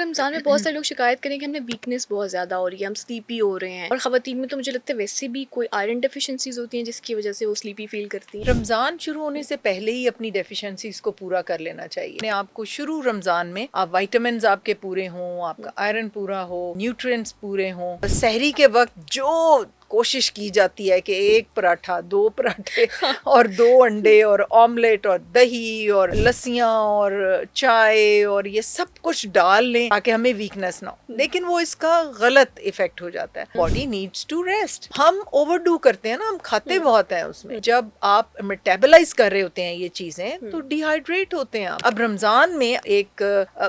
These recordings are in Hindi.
रमज़ान में बहुत सारे लोग शिकायत करें कि हमें वीकनेस बहुत ज़्यादा हो रही है, हम स्लीपी हो रहे हैं। और ख़वातीन में तो मुझे लगता है वैसे भी कोई आयरन डेफिशिएंसीज होती हैं जिसकी वजह से वो स्लीपी फील करती हैं। रमजान शुरू होने से पहले ही अपनी डेफिशिएंसीज को पूरा कर लेना चाहिए। अपने आपको शुरू रमजान में आप विटामिन्स आपके पूरे हों, आपका आयरन पूरा हो, न्यूट्रिएंट्स पूरे हों। सहरी के वक्त जो कोशिश की जाती है कि एक पराठा, दो पराठे और दो अंडे और ऑमलेट और दही और लस्सियां और चाय और ये सब कुछ डाल लें ताकि हमें वीकनेस ना हो, लेकिन वो इसका गलत इफेक्ट हो जाता है। Body needs to rest. हम ओवरडू करते हैं ना, हम खाते बहुत हैं उसमें। जब आप मेटाबलाइज कर रहे होते हैं ये चीजें तो डिहाइड्रेट होते हैं आप। अब रमजान में एक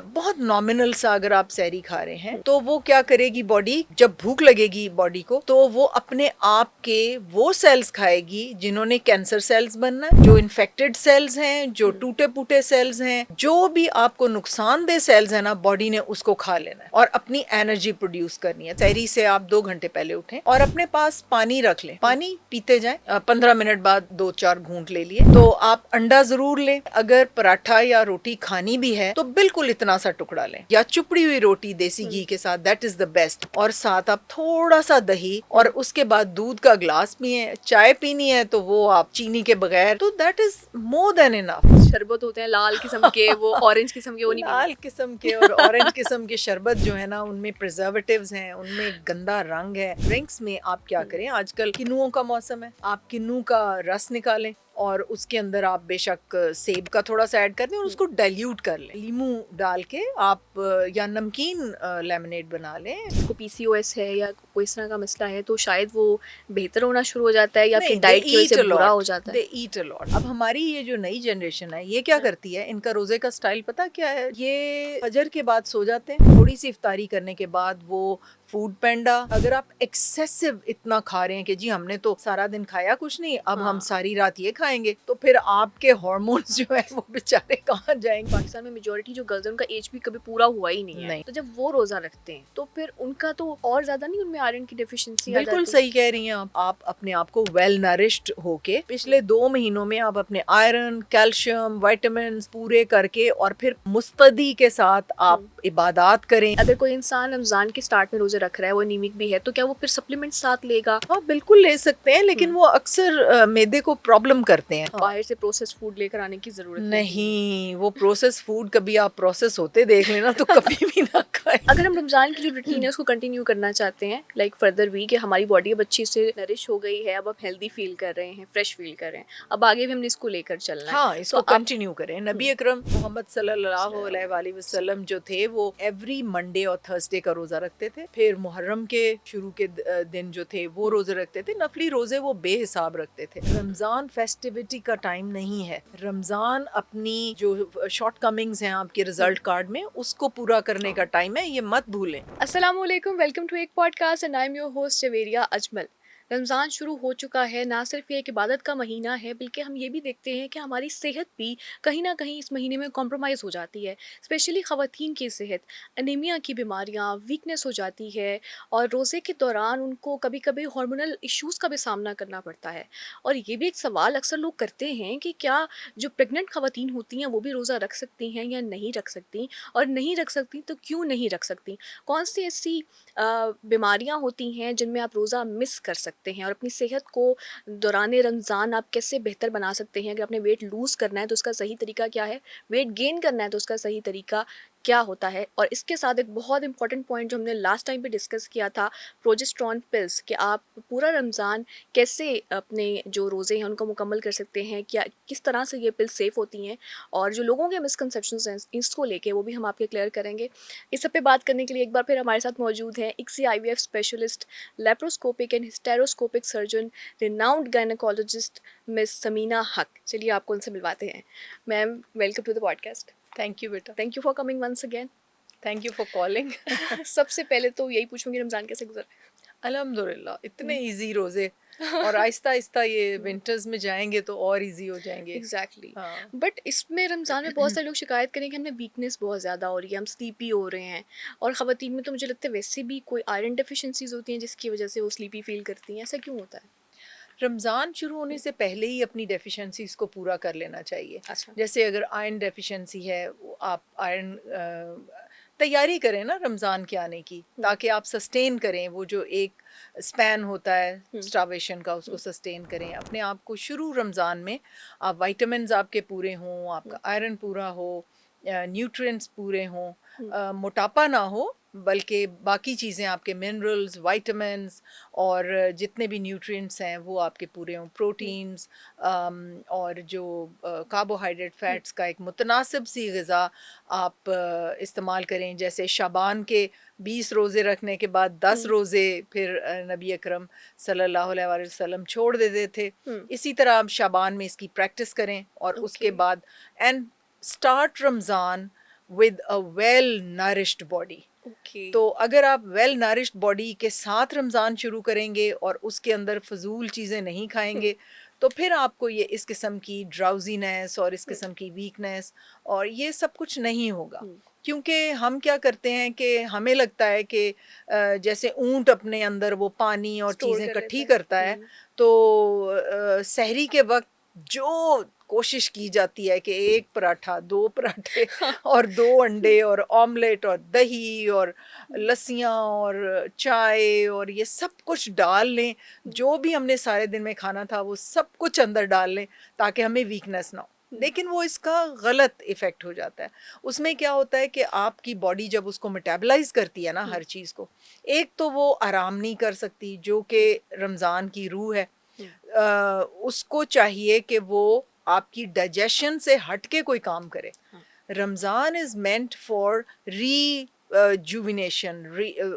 बहुत नॉमिनल सा अगर आप सहरी खा रहे हैं तो वो क्या करेगी बॉडी, जब भूख लगेगी बॉडी को तो वो अपने आप के वो सेल्स खाएगी जिन्होंने कैंसर सेल्स बनना है, जो इन्फेक्टेड सेल्स हैं, जो टूटे फूटे सेल्स हैं, जो भी आपको नुकसानदेह सेल्स है ना, बॉडी ने उसको खा लेना है और अपनी एनर्जी प्रोड्यूस करनी है। सहरी से आप 2 घंटे पहले उठें और अपने पास पानी रख लें, पानी पीते जाएं। 15 मिनट बाद 2-4 घूंट ले लिए। तो आप अंडा जरूर लें। अगर पराठा या रोटी खानी भी है तो बिल्कुल इतना सा टुकड़ा लें, या चुपड़ी हुई रोटी देसी घी के साथ, दैट इज द बेस्ट। और साथ आप थोड़ा सा दही और उसके बाद दूध का ग्लास पिए। चाय पीनी है तो वो आप चीनी के बगैर, तो that is more than enough. शरबत होते हैं लाल किस्म के, वो ऑरेंज किस्म के, वो नहीं लाल किस्म के और ऑरेंज किस्म के शरबत जो है ना, उनमें प्रिजर्वेटिव्स हैं, उनमें गंदा रंग है। ड्रिंक्स में आप क्या करें, आजकल किन्नुओं का मौसम है, आप किन्नू का रस निकालें और उसके अंदर आप बेशक सेब का थोड़ा सा ऐड कर दें और उसको डाइल्यूट कर लें। लीमू डाल के आप या नमकीन लेमनेड बना लें। जिसको पीसीओएस है या कोई इस तरह का मसला है तो शायद वो बेहतर होना शुरू हो जाता है या फिर डाइट की वजह से बुरा हो जाता है। दे ईट अ लॉट। अब हमारी ये जो नई जनरेशन है ये क्या करती है, इनका रोजे का स्टाइल पता क्या है, ये फजर के बाद सो जाते हैं, थोड़ी सी इफ्तारी करने के बाद वो फूड पैंडा। अगर आप एक्सेसिव इतना खा रहे हैं कि जी हमने तो सारा दिन खाया कुछ नहीं, अब हम सारी रात ये खाएंगे, तो फिर आपके हार्मोन्स जो है वो बेचारे कहाँ जाएंगे। पाकिस्तान में मेजोरिटी जो गर्ल्स हैं उनका एज भी कभी पूरा हुआ ही नहीं है। तो जब वो रोजा रखते हैं तो फिर उनका तो और ज्यादा नहीं उनमें आयरन की डेफिशिएंसी आ जाती है। बिल्कुल सही कह रही हैं आप अपने आप को वेल नरिश्ड होके पिछले 2 महीनों में आप अपने आयरन, कैल्शियम, विटामिन पूरे करके और फिर मुस्तदी के साथ आप इबादत करें। अगर कोई इंसान रमजान के स्टार्ट में रोजे रख रहा है, वो एनीमिक भी है, तो क्या वो फिर सप्लीमेंट साथ लेगा? हाँ बिल्कुल ले सकते हैं, लेकिन वो अक्सर मैदे को प्रॉब्लम करते हैं। बाहर से प्रोसेस फूड लेकर आने की जरूरत नहीं, वो प्रोसेस फूड कभी आप प्रोसेस होते देख लेना तो कभी भी ना खाएं। अगर हम रमजान की जो रूटीन है उसको कंटिन्यू करना चाहते हैं, लाइक फर्दर वीक, कि हमारी बॉडी अब अच्छी से नरिश हो गई है, अब हम हेल्दी फील कर रहे हैं, फ्रेश फील कर रहे हैं, अब आगे भी हमने इसको लेकर चलना है। हाँ, इसको कंटिन्यू करें। नबी अकरम मोहम्मद सल्लल्लाहु अलैहि वसल्लम जो थे वो एवरी मंडे और थर्सडे का रोजा रखते थे। फिर मुहर्रम के शुरू के दिन जो थे वो रोजे रखते थे। नफली रोजे वो बेहिसाब रखते थे। रमजान फेस्टिविटी का टाइम नहीं है। रमजान अपनी जो शॉर्ट कमिंग्स हैं आपके रिजल्ट कार्ड में, उसको पूरा करने का टाइम है, ये मत भूलें। अस्सलाम वालेकुम, वेलकम टू एक podcast and I am your host Javeria Ajmal. Ramzan शुरू हो चुका है, ना सिर्फ ये एक इबादत का महीना है बल्कि हम ये भी देखते हैं कि हमारी सेहत भी कहीं ना कहीं इस महीने में कॉम्प्रोमाइज़ हो जाती है। स्पेशली ख़वातीन की सेहत, अनीमिया की बीमारियाँ, वीकनेस हो जाती है और रोज़े के दौरान उनको कभी कभी हार्मोनल इश्यूज़ का भी सामना करना पड़ता है। और ये भी एक सवाल अक्सर लोग करते हैं कि क्या जो प्रेग्नेंट ख़वातीन होती हैं वो भी रोज़ा रख सकती हैं या नहीं रख सकती, और नहीं रख सकती तो क्यों नहीं रख सकती, कौन सी ऐसी बीमारियां होती हैं जिनमें आप रोज़ा मिस कर सकते हैं, और अपनी सेहत को दौरान रमज़ान आप कैसे बेहतर बना सकते हैं। अगर आपने वेट लूज़ करना है तो उसका सही तरीका क्या है, वेट गेन करना है तो उसका सही तरीका क्या होता है। और इसके साथ एक बहुत इंपॉर्टेंट पॉइंट जो हमने लास्ट टाइम पे डिस्कस किया था, प्रोजेस्टेरॉन पिल्स, कि आप पूरा रमज़ान कैसे अपने जो रोज़े हैं उनको मुकम्मल कर सकते हैं, क्या किस तरह से ये पिल्स सेफ़ होती हैं, और जो लोगों के मिसकंसेप्शंस हैं इसको लेके वो भी हम आपके क्लियर करेंगे। इस सब पे बात करने के लिए एक बार फिर हमारे साथ मौजूद हैं ICSI IVF specialist, laparoscopic and hysteroscopic surgeon, renowned gynaecologist miss Samina Haq. चलिए आपको उनसे मिलवाते हैं। Ma'am, welcome to the podcast. Thank you बेटा। Thank you for coming once again. Thank you for calling. सबसे पहले तो यही पूछूंगी, रमज़ान कैसे गुजरा? अल्हम्दुलिल्लाह, इतने इजी रोजे और आहिस्ता आहिस्ता ये विंटर्स में जाएंगे तो और इजी हो जाएंगे। एग्जैक्टली। हाँ। बट इसमें रमज़ान में बहुत सारे लोग शिकायत करें कि हमें वीकनेस बहुत ज़्यादा हो रही है, हम स्लीपी हो रहे हैं। और ख़वातीन में तो मुझे लगता है वैसे भी कोई आयरन डेफिशिएंसीज होती हैं जिसकी वजह से वो स्लीपी फील करती हैं। ऐसा क्यों होता है? रमज़ान शुरू होने से पहले ही अपनी डेफिशिएंसीज को पूरा कर लेना चाहिए। अच्छा। जैसे अगर आयरन डेफिशिएंसी है, आप आयरन तैयारी करें ना रमज़ान के आने की, ताकि आप सस्टेन करें वो जो एक स्पैन होता है स्टार्वेशन का, उसको सस्टेन करें अपने आप को। शुरू रमज़ान में आप विटामिन्स आपके पूरे हों, आपका आयरन पूरा हो, न्यूट्रिएंट्स पूरे हों, मोटापा ना हो, बल्कि बाकी चीज़ें आपके मिनरल्स, विटामिन्स और जितने भी न्यूट्रिएंट्स हैं वो आपके पूरे हों, प्रोटीन्स और जो कार्बोहाइड्रेट फैट्स का एक मुतनासिब सी ग़िज़ा आप इस्तेमाल करें। जैसे शाबान के 20 रोज़े रखने के बाद 10 रोज़े फिर नबी अकरम सल्लल्लाहु अलैहि वसल्लम छोड़ देते थे। इसी तरह आप शाबान में इसकी प्रैक्टिस करें और उसके बाद and start Ramzan with a well nourished body. तो अगर आप वेल नरिश्ड बॉडी के साथ रमज़ान शुरू करेंगे और उसके अंदर फजूल चीज़ें नहीं खाएंगे, तो फिर आपको ये इस किस्म की ड्राउजीनेस और इस किस्म की वीकनेस और ये सब कुछ नहीं होगा। क्योंकि हम क्या करते हैं कि हमें लगता है कि जैसे ऊंट अपने अंदर वो पानी और चीज़ें इकट्ठी करता है, तो सहरी के वक्त जो कोशिश की जाती है कि एक पराठा, 2 पराठे और 2 अंडे और ऑमलेट और दही और लस्सियाँ और चाय और ये सब कुछ डाल लें, जो भी हमने सारे दिन में खाना था वो सब कुछ अंदर डाल लें ताकि हमें वीकनेस ना हो। लेकिन वो इसका गलत इफ़ेक्ट हो जाता है। उसमें क्या होता है कि आपकी बॉडी जब उसको मेटाबलाइज़ करती है ना हर चीज़ को, एक तो वो आराम नहीं कर सकती, जो कि रमज़ान की रूह है। उसको चाहिए कि वो आपकी डाइजेशन से हट के कोई काम करे। Ramzan is meant for rejuvenation,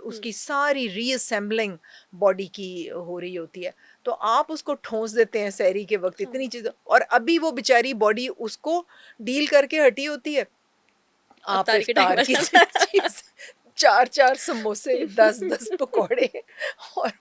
उसकी सारी रीअसेंबलिंग बॉडी की हो रही होती है। तो आप उसको ठोंस देते हैं सहरी के वक्त इतनी चीज़ें, और अभी वो बेचारी बॉडी उसको डील करके हटी होती है। आप अफ्तारी के टाइम इफ्तार की चीज़ 4-4 समोसे, 10-10 पकौड़े और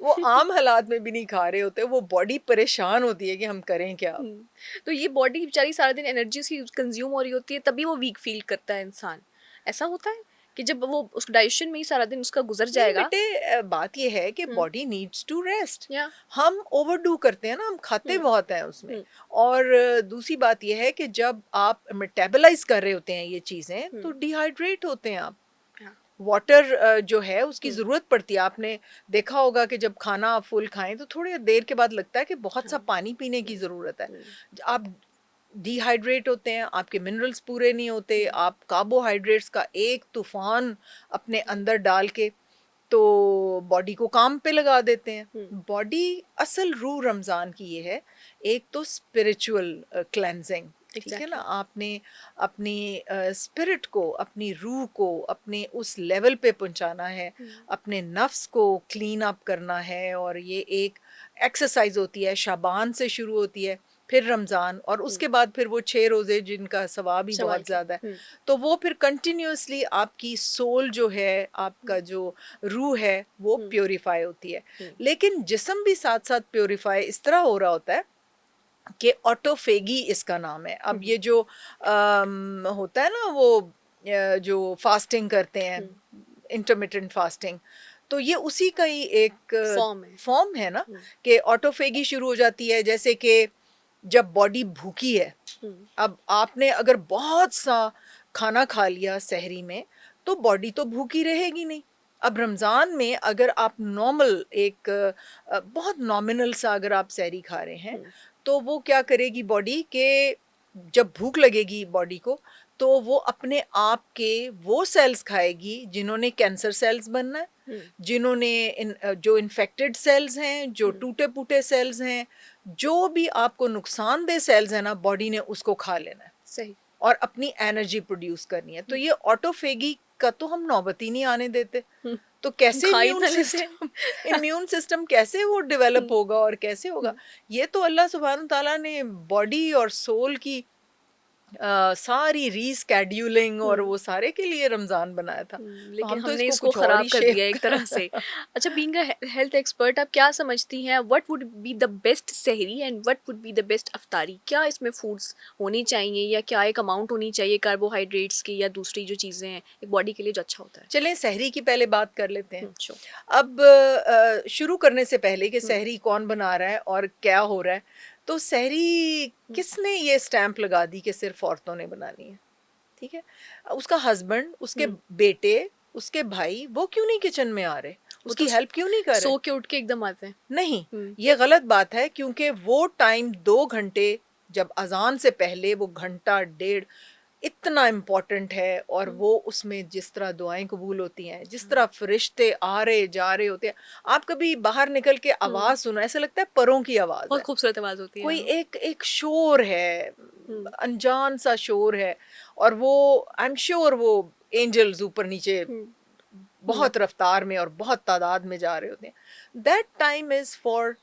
वो आम हालात में भी नहीं खा रहे होते। वो बॉडी परेशान होती है कि हम करें क्या अब? तो ये बॉडी बेचारी सारा दिन एनर्जी उसकी कंज्यूम हो रही होती है, तभी वो वीक फील करता है इंसान। ऐसा होता है कि जब वो उस डाइजेशन में ही सारा दिन उसका गुजर नहीं जाएगा। बेटे, बात ये है कि बॉडी नीड्स टू रेस्ट। या हम ओवरडू करते हैं ना, हम खाते बहुत हैं उसमें। और दूसरी बात ये है कि जब आप मेटाबलाइज कर रहे होते हैं ये चीज़ें, तो डिहाइड्रेट होते हैं आप। वाटर जो है उसकी ज़रूरत पड़ती है। आपने देखा होगा कि जब खाना आप फुल खाएं तो थोड़ी देर के बाद लगता है कि बहुत सा पानी पीने की ज़रूरत है। आप डिहाइड्रेट होते हैं, आपके मिनरल्स पूरे नहीं होते, आप कार्बोहाइड्रेट्स का एक तूफान अपने अंदर डाल के तो बॉडी को काम पे लगा देते हैं। बॉडी असल रूह रमज़ान की ये है, एक तो स्पिरिचुअल क्लेंजिंग, ठीक है ना। आपने अपनी स्पिरिट को, अपनी रूह को अपने उस लेवल पे पहुंचाना है, अपने नफ्स को क्लीन अप करना है। और ये एक एक्सरसाइज होती है, शाबान से शुरू होती है, फिर रमज़ान और उसके बाद फिर वो 6 रोज़े जिनका सवाब ही बहुत ज़्यादा है। तो वो फिर कंटिन्यूअसली आपकी सोल जो है, आपका जो रूह है वो प्योरीफाई होती है। लेकिन जिस्म भी साथ साथ प्योरीफाई इस तरह हो रहा होता है कि ऑटोफेगी इसका नाम है। अब ये जो होता है ना वो जो फास्टिंग करते हैं, इंटरमिटेंट फास्टिंग, तो ये उसी का ही एक फॉर्म है ना, कि ऑटोफेगी शुरू हो जाती है। जैसे कि जब बॉडी भूखी है, अब आपने अगर बहुत सा खाना खा लिया सहरी में, तो बॉडी तो भूखी रहेगी नहीं। अब रमज़ान में अगर आप नॉर्मल एक बहुत नॉमिनल सा अगर आप सहरी खा रहे हैं, तो वो क्या करेगी बॉडी के, जब भूख लगेगी बॉडी को, तो वो अपने आप के वो सेल्स खाएगी जिन्होंने कैंसर सेल्स बनना है, जिन्होंने जो इन्फेक्टेड सेल्स हैं, जो टूटे फूटे सेल्स हैं, जो भी आपको नुकसानदेह सेल्स हैं ना, बॉडी ने उसको खा लेना है। सही। और अपनी एनर्जी प्रोड्यूस करनी है। तो ये ऑटोफेगी का तो हम नौबत ही नहीं आने देते। तो कैसे इम्यून सिस्टम कैसे वो डेवलप होगा और कैसे होगा? ये तो अल्लाह सुब्हान ताला ने बॉडी और सोल की सारी रीस्केड्यूलिंग और वो सारे के लिए रमज़ान बनाया था। तो लेकिन हम तो हमने इसको इसको कुछ और खराब ही कर शेप दिया एक तरह से। अच्छा, बीइंग अ हेल्थ एक्सपर्ट, आप क्या समझती हैं, what would be the best सहरी and what would be the best अफ्तारी? क्या इसमें फूड्स होनी चाहिए या क्या एक अमाउंट होनी चाहिए कार्बोहाइड्रेट्स की या दूसरी जो चीज़ें हैं एक बॉडी के लिए जो अच्छा होता है? चलें सहरी की पहले बात कर लेते हैं। श्योर। अब शुरू करने से पहले कि सहरी कौन बना रहा है और क्या हो रहा है, तो सहरी किसने ये स्टैंप लगा दी कि सिर्फ औरतों ने बनानी है? ठीक है, उसका हस्बैंड, उसके हुँ, बेटे, उसके भाई, वो क्यों नहीं किचन में आ रहे, वो तो उसकी हेल्प क्यों नहीं कर रहे? सो के उठ के एकदम आते हैं। नहीं, हुँ, ये गलत बात है, क्योंकि वो टाइम 2 घंटे, जब अजान से पहले वो घंटा डेढ़ इतना इम्पोर्टेंट है, और हुँ, वो उसमें जिस तरह दुआएं कबूल होती हैं, जिस हाँ, तरह फरिश्ते आ रहे जा रहे होते हैं, आप कभी बाहर निकल के हुँ, आवाज सुनो, ऐसा लगता है परों की आवाज बहुत है, खूबसूरत आवाज़ होती है, कोई हाँ। एक एक शोर है, हुँ, अनजान सा शोर है, और वो आई एम श्योर वो एंजल्स ऊपर नीचे हुँ, हुँ, बहुत रफ्तार में और बहुत तादाद में जा रहे होते हैं। दैट टाइम इज फॉर,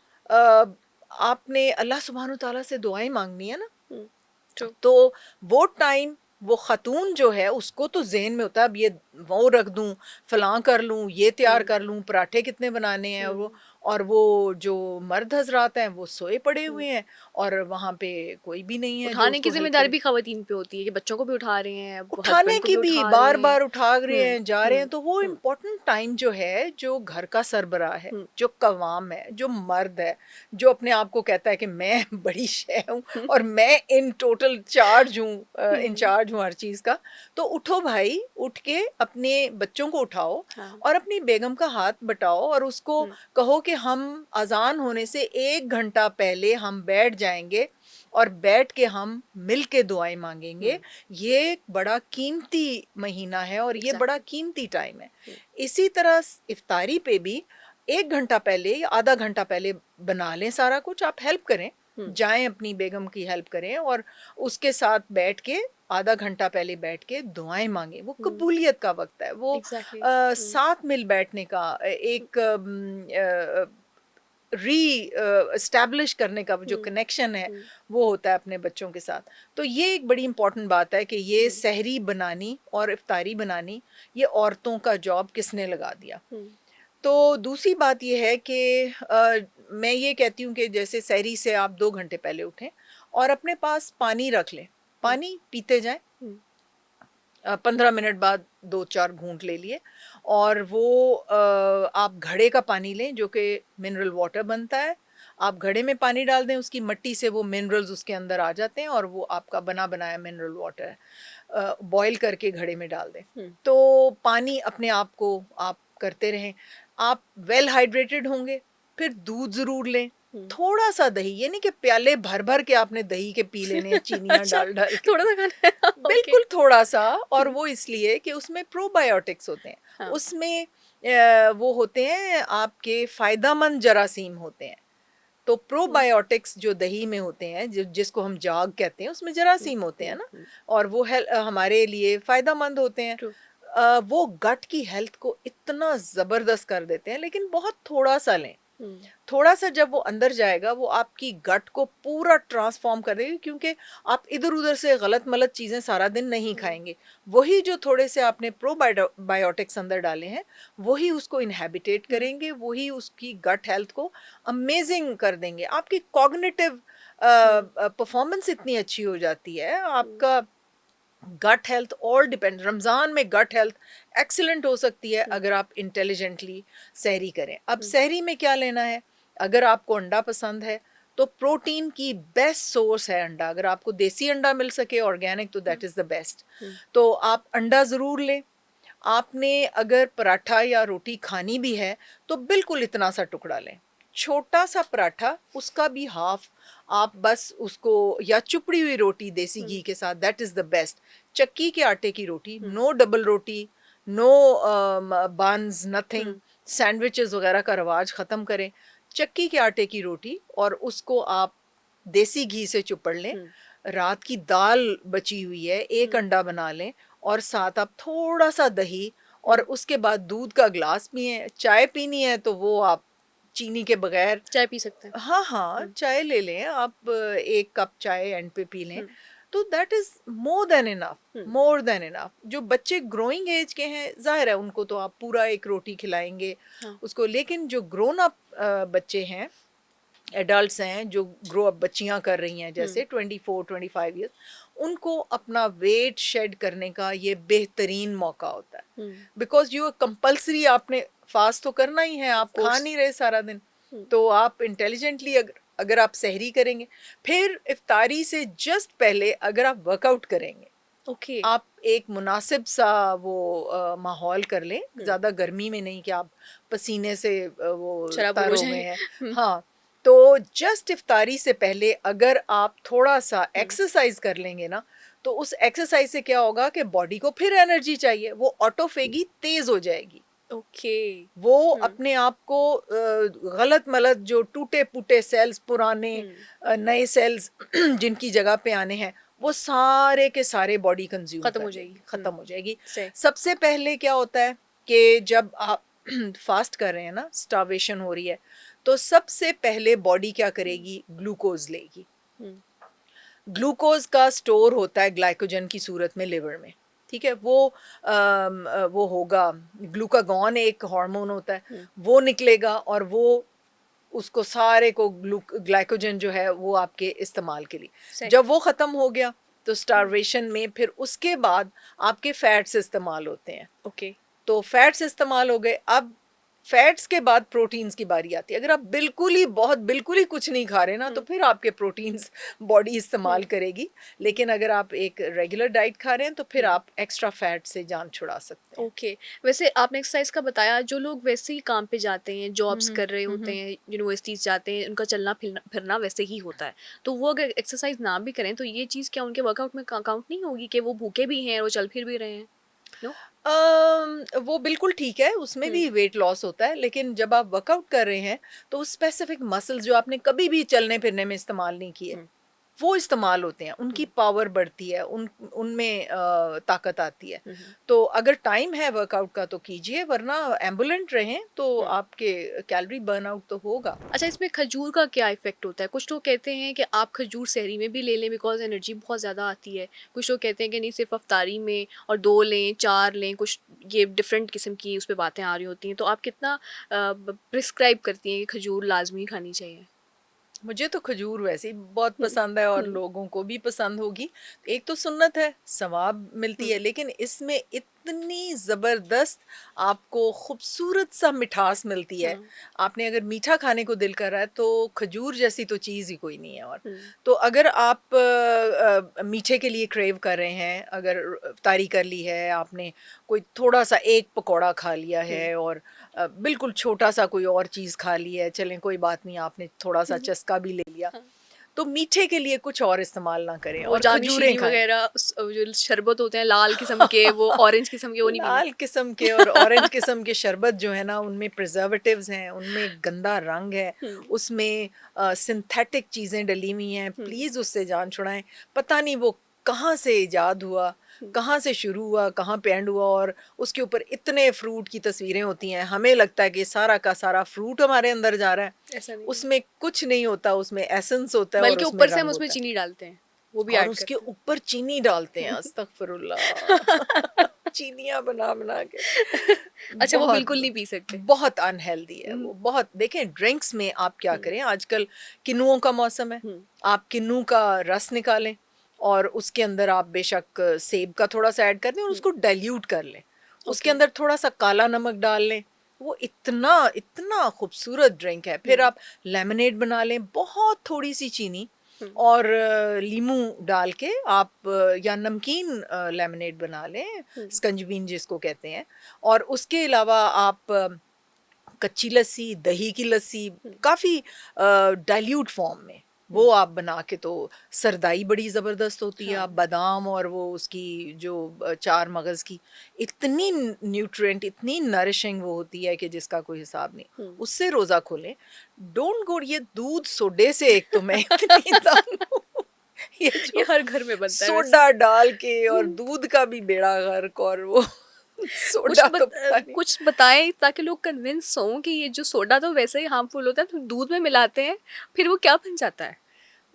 आपने अल्लाह सुब्हान ताला से दुआएं मांगनी है ना, हुँ, ट्रू, तो वो टाइम, वो ख़तून जो है उसको तो ज़हन में होता है, अब ये वो रख दूँ, फलां कर लूँ, ये तैयार हुँ, कर लूँ, पराठे कितने बनाने हैं, हुँ, और वो जो मर्द हज़रात हैं वो सोए पड़े हुँ। हुए हैं, और वहाँ पे कोई भी नहीं है जो उठाने की उसको हेल्प ज़िम्मेदारी करे। भी ख़वातीन पे होती है कि बच्चों को भी उठा रहे हैं, उठाने हस्बैंड को की भी भी उठा रहे हैं। बार-बार उठा रहे हुँ, हैं, जा रहे हैं, हुँ, तो वो हुँ, इम्पोर्टेंट टाइम जो है, जो घर का सरबराह है, हुँ, जो कवाम है, जो मर्द है, जो अपने आप को कहता है कि मैं बड़ी शे हूँ हुँ, और मैं इन टोटल चार्ज हूँ, हुँ, इंचार्ज हूँ हर चीज़ का, तो उठो भाई, उठ के अपने बच्चों को उठाओ हाँ, और अपनी बेगम का हाथ बटाओ, और उसको हुँ, कहो कि हम अज़ान होने से 1 घंटा पहले हम बैठ जाएँगे, और बैठ के हम मिल के दुआएँ माँगेंगे। हुँ, ये एक बड़ा कीमती महीना है और ये बड़ा एग्ज़ैक्टली। कीमती टाइम है। हुँ, इसी तरह इफ्तारी पे भी 1 घंटा पहले या आधा घंटा पहले बना लें सारा कुछ, आप हेल्प करें, हुँ, जाएँ अपनी बेगम की हेल्प करें, और उसके साथ बैठ के आधा घंटा पहले बैठ के दुआएँ माँगें। वो हुँ, कबूलियत का वक़्त है, वो एग्ज़ैक्टली। हुँ, साथ मिल बैठने का, एक एस्टैब्लिश करने का जो हुँ, कनेक्शन है, हुँ, वो होता है अपने बच्चों के साथ। तो ये एक बड़ी इम्पोर्टेंट बात है कि ये हुँ, सहरी बनानी और इफ्तारी बनानी, ये औरतों का जॉब किसने लगा दिया। हुँ, तो दूसरी बात ये है कि मैं ये कहती हूँ कि जैसे सहरी से आप 2 घंटे पहले उठें और अपने पास पानी रख लें, हुँ, पानी पीते जाएं, हुँ, 15 मिनट बाद 2-4 घूंट ले लिए, और वो आप घड़े का पानी लें जो कि मिनरल वाटर बनता है। आप घड़े में पानी डाल दें, उसकी मिट्टी से वो मिनरल्स उसके अंदर आ जाते हैं और वो आपका बना बनाया मिनरल वाटर है। बॉयल करके घड़े में डाल दें। हुँ, तो पानी अपने आप को आप करते रहें। आप वेल हाइड्रेटेड होंगे, फिर दूध ज़रूर लें। हुँ। थोड़ा-सा दही, ये नहीं कि प्याले भर-भर के आपने दही के पी लेने हैं चीनियाँ अच्छा, डाल-डाल के। थोड़ा-सा खाना है, ओके। बिल्कुल थोड़ा-सा, और हुँ, वो इसलिए कि उसमें प्रोबायोटिक्स होते हैं। हाँ, उसमें वो होते हैं आपके फ़ायदेमंद जरासीम होते हैं। तो हुँ, प्रोबायोटिक्स जो दही में होते हैं, जिसको हम जाग कहते हैं, उसमें हुँ, जरासीम होते हैं हुँ, ना, हुँ, और वो हमारे लिए फ़ायदेमंद होते हैं। ट्रू। वो गट की हेल्थ को इतना ज़बरदस्त कर देते हैं, लेकिन बहुत थोड़ा-सा लें। हुँ, थोड़ा-सा जब वो अंदर जाएगा, वो आपकी गट को पूरा ट्रांसफ़ॉर्म कर देगी, क्योंकि आप इधर-उधर से गलत-मलत चीज़ें सारा दिन नहीं हुँ, खाएँगे। वही जो थोड़े से आपने बायोटिक्स अंदर डाले हैं, वही उसको इन्हेबिटेट हुँ, करेंगे, वही उसकी गट हेल्थ को अमेज़िंग कर देंगे। आपकी कॉग्निटिव हुँ, परफ़ॉर्मेंस इतनी अच्छी हो जाती है, हुँ, आपका gut health all depend, Ramzan में गट हेल्थ एक्सीलेंट हो सकती है हुँ, अगर आप इंटेलिजेंटली सहरी करें। अब हुँ, सहरी में क्या लेना है? अगर आपको अंडा पसंद है, तो प्रोटीन की बेस्ट सोर्स है अंडा। अगर आपको देसी अंडा मिल सके ऑर्गेनिक, तो हुँ, दैट इज़ द बेस्ट। हुँ, तो आप अंडा ज़रूर लें। आपने अगर पराठा या रोटी खानी भी है, तो बिल्कुल इतना सा टुकड़ा लें। छोटा सा पराठा, उसका भी हाफ, आप बस उसको, या चुपड़ी हुई रोटी देसी हुँ, घी के साथ, दैट इज़ द बेस्ट। चक्की के आटे की रोटी, हुँ, नो डबल रोटी, नो बन्स, नथिंग, हुँ, सैंडविचेस वगैरह का रवाज ख़त्म करें। चक्की के आटे की रोटी, और उसको आप देसी घी से चुपड़ लें। हुँ, रात की दाल बची हुई है, 1 हुँ, अंडा बना लें, और साथ आप थोड़ा-सा दही, और हुँ, उसके बाद दूध का ग्लास पिएँ। चाय पीनी है तो वो आप चीनी के बगैर, चाय पी सकते हैं। हाँ, हाँ, हुँ, चाय ले लें आप, 1 कप चाय एंड पे पी लें, हुँ, तो that is more than enough, hmm, more than enough. जो बच्चे ग्रोइंग एज के हैं, ज़ाहिर है उनको तो आप पूरा 1 रोटी खिलाएँगे हाँ, उसको, लेकिन जो ग्रोन अप बच्चे हैं, एडल्ट्स हैं, जो ग्रो अप बच्चियां कर रही हैं, हुँ, जैसे 24-25 ईयर्स, उनको अपना वेट शेड करने का ये बेहतरीन मौका होता है। हुँ, बिकॉज यू कंपल्सरी, आपने फास्ट तो करना ही है, ऑफ़ आप खा कोर्स। नहीं रहे सारा दिन, हुँ, तो आप इंटेलिजेंटली, अगर अगर आप सहरी करेंगे, फिर इफ्तारी से जस्ट पहले अगर आप वर्कआउट करेंगे, ओके। आप एक मुनासिब सा वो माहौल कर लें, ज़्यादा गर्मी में नहीं कि आप पसीने से वो शराबुर तर हो हो गए जाएँ। हैं। हुँ, हाँ, तो जस्ट इफ्तारी से पहले अगर आप थोड़ा-सा हुँ, एक्सरसाइज़ कर लेंगे ना, तो उस एक्सरसाइज़ से क्या होगा कि बॉडी को फिर एनर्जी चाहिए, वो ऑटोफेगी तेज़ हो जाएगी। ओके। वो हुँ, अपने आप को गलत-मलत जो टूटे-फूटे सेल्स पुराने हुँ, नए सेल्स जिनकी जगह पे आने हैं, वो सारे के सारे बॉडी कंज़्यूम खत्म कर हो लेगी, जाएगी। ख़त्म हो जाएगी। सही। सबसे पहले क्या होता है कि जब आप फ़ास्ट कर रहे हैं ना, स्टार्वेशन हो रही है, तो सबसे पहले बॉडी क्या हुँ, करेगी? ग्लूकोज़ लेगी। हुँ, ग्लूकोज का स्टोर होता है ग्लाइकोजन की सूरत में लिवर में, ठीक है। वो होगा, ग्लूकागॉन एक हार्मोन होता है, हुँ, वो निकलेगा और वो उसको सारे को ग्लाइकोजन जो है वो आपके इस्तेमाल के लिए, सही। जब वो ख़त्म हो गया तो हुँ, स्टारवेशन में फिर उसके बाद आपके फैट्स इस्तेमाल होते हैं। ओके। तो फैट्स इस्तेमाल हो गए, अब फैट्स के बाद प्रोटीन्स की बारी आती है। अगर आप बिल्कुल ही कुछ नहीं खा रहे ना, तो हुँ, फिर आपके प्रोटीन्स बॉडी हुँ, इस्तेमाल करेगी। हुँ, लेकिन अगर आप एक रेगुलर डाइट खा रहे हैं तो फिर हुँ। आप एक्स्ट्रा फैट से जान छुड़ा सकते हैं। ओके। वैसे आपने एक्सरसाइज का बताया, जो लोग वैसे ही काम पे जाते हैं, हुँ, जॉब्स हुँ। कर रहे हुँ, होते हुँ। हैं, यूनिवर्सिटीज़ जाते हैं, उनका चलना फिरना फिरना वैसे ही होता है। तो वो अगर एक्सरसाइज ना भी करें तो ये चीज़ क्या उनके वर्कआउट में काउंट नहीं होगी कि वो भूखे भी हैं और वो चल फिर भी रहे हैं? नो? वो बिल्कुल ठीक है, उसमें हुँ, भी वेट लॉस होता है, लेकिन जब आप वर्कआउट कर रहे हैं, तो स्पेसिफिक मसल्स जो आपने कभी भी चलने-फिरने में इस्तेमाल नहीं किए, हुँ, वो इस्तेमाल होते हैं, हुँ, उनकी पावर बढ़ती है, उनमें ताकत आती है। हुँ, हुँ, तो अगर टाइम है वर्कआउट का तो कीजिए, वरना एम्बुलेंट रहें तो हुँ। आपके कैलोरी बर्नआउट तो होगा। अच्छा, इसमें खजूर का क्या इफ़ेक्ट होता है? कुछ लोग कहते हैं कि आप खजूर सहरी में भी ले लें बिकॉज़ एनर्जी बहुत ज़्यादा आती है। कुछ लोग कहते हैं कि नहीं, सिर्फ़ अफ़्तारी में और 2 लें, 4 लें, कुछ ये डिफ़रेंट किस्म की उस पे बातें आ रही होती हैं। तो आप कितना ब प्रिस्क्राइब करती हैं कि खजूर लाज़मी खानी चाहिए? मुझे तो खजूर वैसे ही बहुत हुँ, पसंद है और हुँ, लोगों को भी पसंद होगी। एक तो सुन्नत है, सवाब मिलती हुँ, है, लेकिन इसमें इतनी ज़बरदस्त आपको खूबसूरत सा मिठास मिलती है। हाँ, आपने अगर मीठा खाने को दिल कर रहा है तो खजूर जैसी तो चीज़ ही कोई नहीं है और। हुँ, तो अगर आप मीठे के लिए क्रेव कर रहे हैं, अगर इफ्तारी कर ली है आपने, कोई थोड़ा-सा एक पकौड़ा खा लिया हुँ, है और बिल्कुल छोटा-सा कोई और चीज़ खा ली है, चलें कोई बात नहीं, आपने थोड़ा-सा हुँ, चस्का भी ले लिया, हाँ। तो मीठे के लिए कुछ और इस्तेमाल ना करें वो और जामी खजूरें शीरी खाएँ। वग़ैरह जो शरबत होते हैं लाल किस्म के, वो ऑरेंज किस्म के, वो नहीं पीने? लाल किस्म के और ऑरेंज किस्म के शरबत जो है ना, उनमें प्रिजर्वेटिव्स हैं, उनमें गंदा रंग है, हुँ, उसमें सिंथेटिक चीज़ें डली हुई हैं, हुँ, प्लीज़ उससे जान छुड़ाएँ। पता नहीं वो कहाँ से ईजाद हुआ, हुँ, कहाँ से शुरू हुआ, कहाँ पे एंड हुआ और उसके ऊपर इतने फ्रूट की तस्वीरें होती हैं, हमें लगता है कि सारा का सारा फ्रूट हमारे अंदर जा रहा है, ऐसा नहीं है। उसमें कुछ नहीं होता, उसमें एसेंस होता है और बल्कि उसमें ऊपर से हम रंग उसमें होता है। चीनी डालते हैं, वो भी और ऐड उसके करते हैं। ऊपर चीनी डालते हैं, अस्तगफिरुल्लाह! चीनियाँ बना-बना के। अच्छा, वो बहुत, बिल्कुल नहीं पी सकते। बहुत अनहेल्दी है हुँ, वो, बहुत। देखें, ड्रिंक्स में आप क्या हुँ, करें, आजकल किन्नुओं का मौसम है, हुँ, आप किन्नू का रस निकालें और उसके अंदर आप बेशक सेब का थोड़ा-सा ऐड कर दें और हुँ, उसको डाइल्यूट कर लें। उसके ओके। अंदर थोड़ा-सा काला नमक डाल लें, वो इतना इतना खूबसूरत ड्रिंक है। फिर हुँ, आप लेमनेड बना लें, बहुत थोड़ी-सी चीनी हुँ, और लीमू डाल के आप या नमकीन लेमनेड बना लें, हुँ, स्कंजबीन जिसको कहते हैं। और उसके अलावा आप कच्ची लस्सी, दही की लस्सी, हुँ, काफ़ी डाइल्यूट फ़ॉर्म में वो हुँ, आप बना के, तो सरदाई बड़ी ज़बरदस्त होती है। आप हाँ, बादाम और वो उसकी जो चार मगज़ की इतनी न्यूट्रिएंट, इतनी नरिशिंग वो होती है कि जिसका कोई हिसाब नहीं। हुँ। उससे रोज़ा खोलें। डोंट गो ये दूध सोडे से, एक तो मैं इतनी दानू ये ये जो हर घर में बनता है वैसे। सोडा डाल के और हुँ, दूध का भी बेड़ा गर्क और वो सोडा तो पता नहीं। कुछ बताएँ ताकि लोग कन्विंस हों कि ये जो सोडा तो वैसे ही हार्मफुल होता है, तो दूध में मिलाते हैं, फिर वो क्या बन जाता है?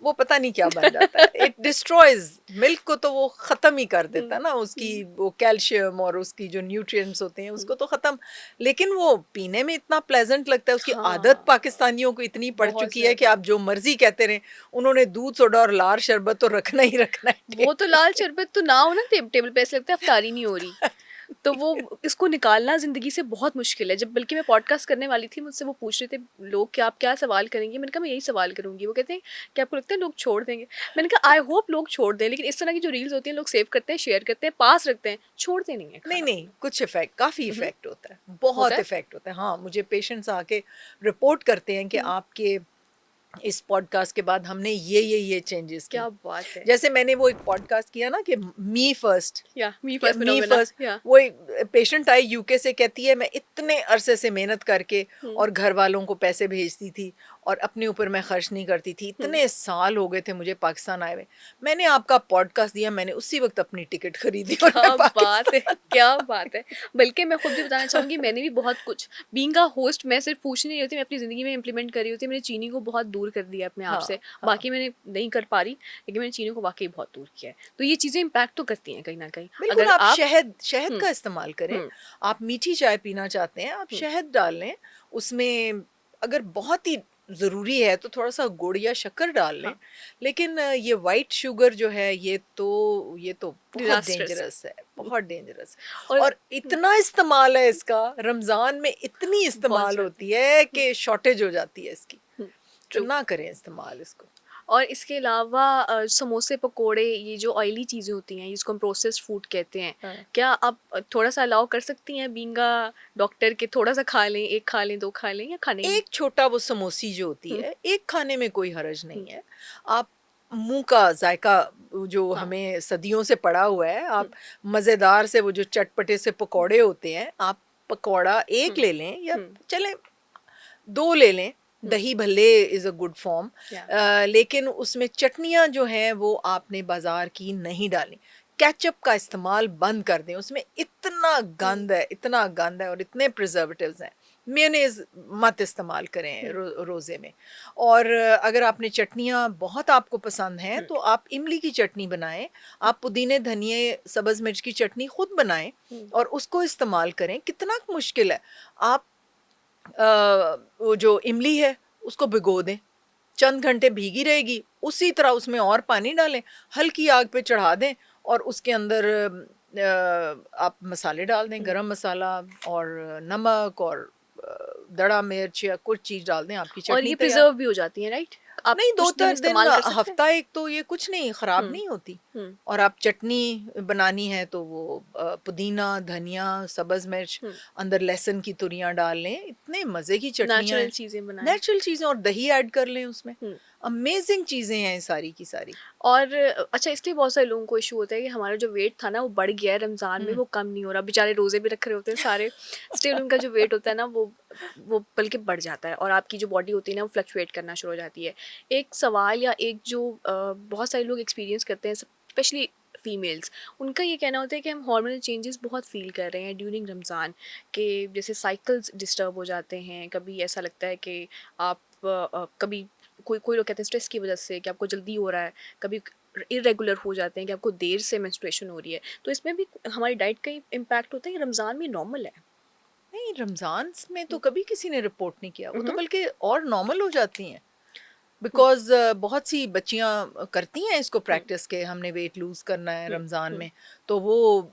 वो पता नहीं क्या बन जाता है। इट डिस्ट्रॉयज़ मिल्क को, तो वो ख़त्म ही कर हुँ, देता है ना, उसकी हुँ, वो कैल्शियम और उसकी जो न्यूट्रिएंट्स होते हैं हुँ। उसको तो ख़त्म। लेकिन वो पीने में इतना प्लेज़ेंट लगता है, उसकी आदत हाँ, पाकिस्तानियों को इतनी पड़ बहुत चुकी है कि ज़्यादा। आप जो मर्ज़ी कहते रहें, उन्होंने दूध, सोडा और लाल शरबत तो रखना ही रखना है वो तो टेबल लाल पे। शरबत तो ना हो ना टेबल पे, ऐसा लगता है अफ़्तारी नहीं हो रही। तो वो इसको निकालना ज़िंदगी से बहुत मुश्किल है। जब बल्कि मैं पॉडकास्ट करने वाली थी, मुझसे वो पूछ रहे थे लोग कि आप क्या सवाल करेंगी? मैंने कहा मैं यही सवाल करूँगी। वो कहते हैं कि आपको लगता है लोग छोड़ देंगे? मैंने कहा आई होप लोग छोड़ दें, लेकिन इस तरह की जो रील्स होती हैं लोग सेव करते हैं, शेयर करते हैं, पास रखते हैं, छोड़ते नहीं हैं नहीं खाना। नहीं, कुछ इफेक्ट, काफी हुँ, हुँ। इफेक्ट होता है, होता बहुत है? इफेक्ट होता है। हाँ, मुझे पेशेंट्स आके रिपोर्ट करते हैं कि हुँ, आपके इस पॉडकास्ट के बाद हमने ये चेंजेस की। क्या बात है! जैसे मैंने वो एक पॉडकास्ट किया ना कि मी फर्स्ट, या मी क्या फर्स्ट मी फिनोमेना फर्स्ट, या वो एक पेशेंट आई यूके से, कहती है मैं इतने अरसे से मेहनत करके हुँ, और घर वालों को पैसे भेजती थी और अपने ऊपर मैं खर्च नहीं करती थी, हुँ। इतने साल हो गए थे मुझे पाकिस्तान आए हुए, मैंने आपका पॉडकास्ट दिया, मैंने उसी वक्त अपनी टिकट खरीदी और मैं क्या बात है! पाकिस्तान। क्या बात है! बल्कि मैं खुद भी बताना चाहूँगी, मैंने भी बहुत कुछ बीइंग अ होस्ट, मैं सिर्फ़ पूछ नहीं रही होती, मैं अपनी ज़िंदगी में इम्प्लीमेंट कर रही होती। मैंने चीनी को बहुत दूर कर दिया अपने आप हाँ से। हाँ, बाकी मैंने नहीं कर पा रही, लेकिन मैंने चीनी को वाक़ई बहुत दूर किया है। तो ये चीज़ें इम्पैक्ट तो करती हैं कहीं न कहीं। बिल्कुल। अगर आप आप शहद शहद हुँ, का इस्तेमाल करें। हुँ, आप मीठी चाय पीना चाहते हैं, आप हुँ, शहद डाल लें। उसमें अगर बहुत ही ज़रूरी है तो थोड़ा-सा गुड़ या शक्कर डाल लें। हाँ, लेकिन ये व्हाइट शुगर जो है ये तो बहुत डिज़ास्टरस है। डेंजरस है, बहुत डेंजरस है। और और हुँ, इतना इस्तेमाल है इसका, रमज़ान में इतनी बहुत इस्तेमाल ज़्यादा। होती है हुँ, कि शॉर्टेज हो जाती है इसकी। हुँ, तो ट्रू। ना करें इस्तेमाल इसको। और इसके अलावा समोसे, पकोड़े, ये जो ऑयली चीज़ें होती हैं, जिसको हम प्रोसेस्ड फूड कहते हैं, हाँ। क्या आप थोड़ा-सा अलाउ कर सकती हैं बीइंग अ डॉक्टर कि थोड़ा-सा खा लें, 1 खा लें, 2 खा लें या खाना ही नहीं? एक छोटा वो समोसी जो होती हुँ, है, एक खाने में कोई हर्ज हुँ, नहीं है। आप मुँह का ज़ायका जो हाँ, हमें सदियों से पड़ा हुआ है, हुँ, आप मज़ेदार से वो जो चटपटे से पकौड़े होते हैं, आप पकौड़ा हुँ, 1 ले लें या हुँ, चलें 2 ले लें। हुँ, दही भल्ले इज़ अ गुड फॉर्म। या लेकिन उसमें चटनियाँ जो हैं वो आपने बाज़ार की नहीं डालनी। केचअप का इस्तेमाल बंद कर दें, उसमें हुँ, इतना गंद है और इतने प्रिज़र्वेटिव्स हैं। मेयोनेज़ मत इस्तेमाल करें हुँ, रोज़े में। और अगर आपने चटनियाँ बहुत आपको पसंद हैं, हुँ, तो आप इमली की चटनी बनाएँ, हुँ, आप पुदीने, धनिये, सब्ज़ मिर्च की चटनी खुद बनाएँ हुँ, और उसको इस्तेमाल करें। कितना मुश्किल है। आप वो जो इमली है, उसको भिगो दें, चंद घंटे भीगी रहेगी, उसी तरह उसमें और पानी डालें, हल्की आग पे चढ़ा दें और उसके अंदर आप मसाले डाल दें, हुँ। गरम मसाला और नमक और दड़ा मिर्च या कुछ चीज़ डाल दें, आपकी और चटनी ये तैयार। प्रिज़र्व भी हो जाती हैं, राइट? आप नहीं, कुछ दिन 2-4 दिन, इस्तेमाल कर सकते हैं? हफ्ता 1 तो ये कुछ नहीं, खराब हुँ, नहीं होती। हुँ, और आप चटनी बनानी है तो वो पुदीना, धनिया, सब्ज़ मिर्च, हुँ। अंदर लहसुन की तुरियाँ डाल लें, इतने मज़े की चटनियाँ नेचुरल हैं। चीज़ें बनाएँ। नेचुरल चीज़ें और दही ऐड कर लें उसमें। हुँ। अमेज़िंग चीज़ें हैं सारी की सारी। और अच्छा, इसलिए बहुत सारे लोगों को इश्यू होता है कि हमारा जो वेट था ना वो बढ़ गया है रमज़ान में, हुँ। वो कम नहीं हो रहा। बेचारे रोज़े भी रख रहे होते हैं सारे, स्टिल उनका जो वेट होता है ना वो बल्कि बढ़ जाता है और आपकी जो बॉडी होती है ना वो फ्लक्चुएट करना शुरू हो जाती है। एक सवाल या एक जो बहुत सारे लोग एक्सपीरियंस करते हैं, स्पेशली फीमेल्स, उनका ये कहना होता है कि हम हार्मोनल चेंजेस बहुत फ़ील कर रहे हैं ड्यूरिंग रमज़ान, के जैसे साइकिल्स डिस्टर्ब हो जाते हैं। कभी ऐसा लगता है कि आप कभी कोई कोई लोग कहते हैं स्ट्रेस की वजह से कि आपको जल्दी हो रहा है, कभी इरेगुलर हो जाते हैं कि आपको देर से मेंस्ट्रुएशन हो रही है, तो इसमें भी हमारी डाइट का ही इम्पैक्ट होता है। ये रमज़ान में नॉर्मल है। नहीं, रमज़ान में तो हुँ, कभी किसी ने रिपोर्ट नहीं किया, वो तो उहुँ, बल्कि और नॉर्मल हो जाती हैं। हुँ, बिकॉज़ बहुत सी बच्चियाँ करती हैं इसको हुँ, प्रैक्टिस के हमने वेट लूज़ करना है हुँ, रमज़ान हुँ। में, तो वो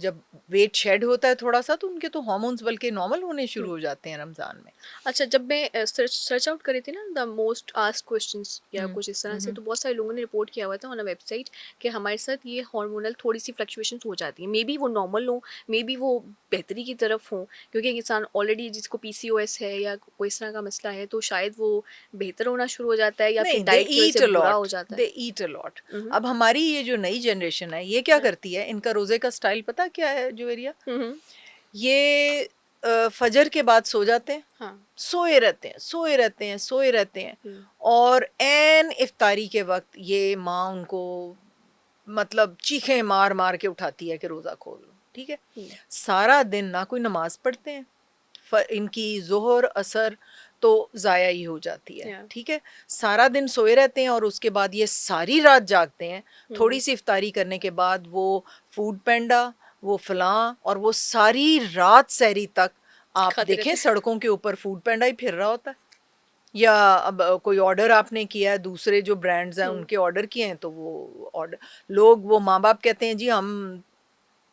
जब वेट शेड होता है थोड़ा-सा तो उनके तो हार्मोन्स बल्कि नॉर्मल होने शुरू हुँ। हो जाते हैं रमज़ान में। अच्छा, जब मैं सर्च सर्च आउट कर रही थी ना द मोस्ट आस्क्ड क्वेश्चंस या हुँ। कुछ इस तरह हुँ, से, हुँ। तो बहुत सारे लोगों ने रिपोर्ट किया हुआ था ऑन अ वेबसाइट कि हमारे साथ ये हार्मोनल थोड़ी-सी फ्लक्चुएशंस हो जाती हैं। मे बी वो नॉर्मल हो, मे बी वो बेहतरी की तरफ हो, क्योंकि एक इंसान ऑलरेडी जिसको पीसीओएस है या कोई इस तरह का मसला है, तो शायद वो बेहतर होना शुरू हो जाता है या फिर नहीं, दे डाइट की वजह से ईट अ बुरा हो लॉट, जाता है। दे ईट अ लॉट। उहुँ, अब हमारी ये जो नई जनरेशन है, ये क्या या करती है, इनका रोज़े का स्टाइल पता क्या है जुवेरिया? हुँ, हुँ, ये फजर के बाद सो जाते हैं, हाँ, सोए रहते हैं, सोए रहते हैं, सोए रहते हैं हुँ, और ऐन इफ्तारी के वक़्त ये माँ उनको मतलब चीखें मार-मार के उठाती है कि रोज़ा खोल लो, ठीक है? हुँ, सारा दिन ना कोई नमाज़ पढ़ते हैं, इनकी ज़ोहर, असर तो ज़ाया ही हो जाती है, या ठीक है? सारा दिन सोए रहते हैं और उसके बाद ये सारी रात जागते हैं, हुँ, हुँ, थोड़ी-सी इफ्तारी करने के बाद वो फूड पैंडा, वो फलाँ और वो सारी रात सहरी तक आप खाते देखें रहते हैं। सड़कों के ऊपर फूड पैंडा ही फिर रहा होता है। या अब कोई ऑर्डर आपने किया है, दूसरे जो ब्रांड्स हैं हुँ, उनके ऑर्डर किए हैं तो वो ऑर्डर लोग वो माँ-बाप कहते हैं जी हम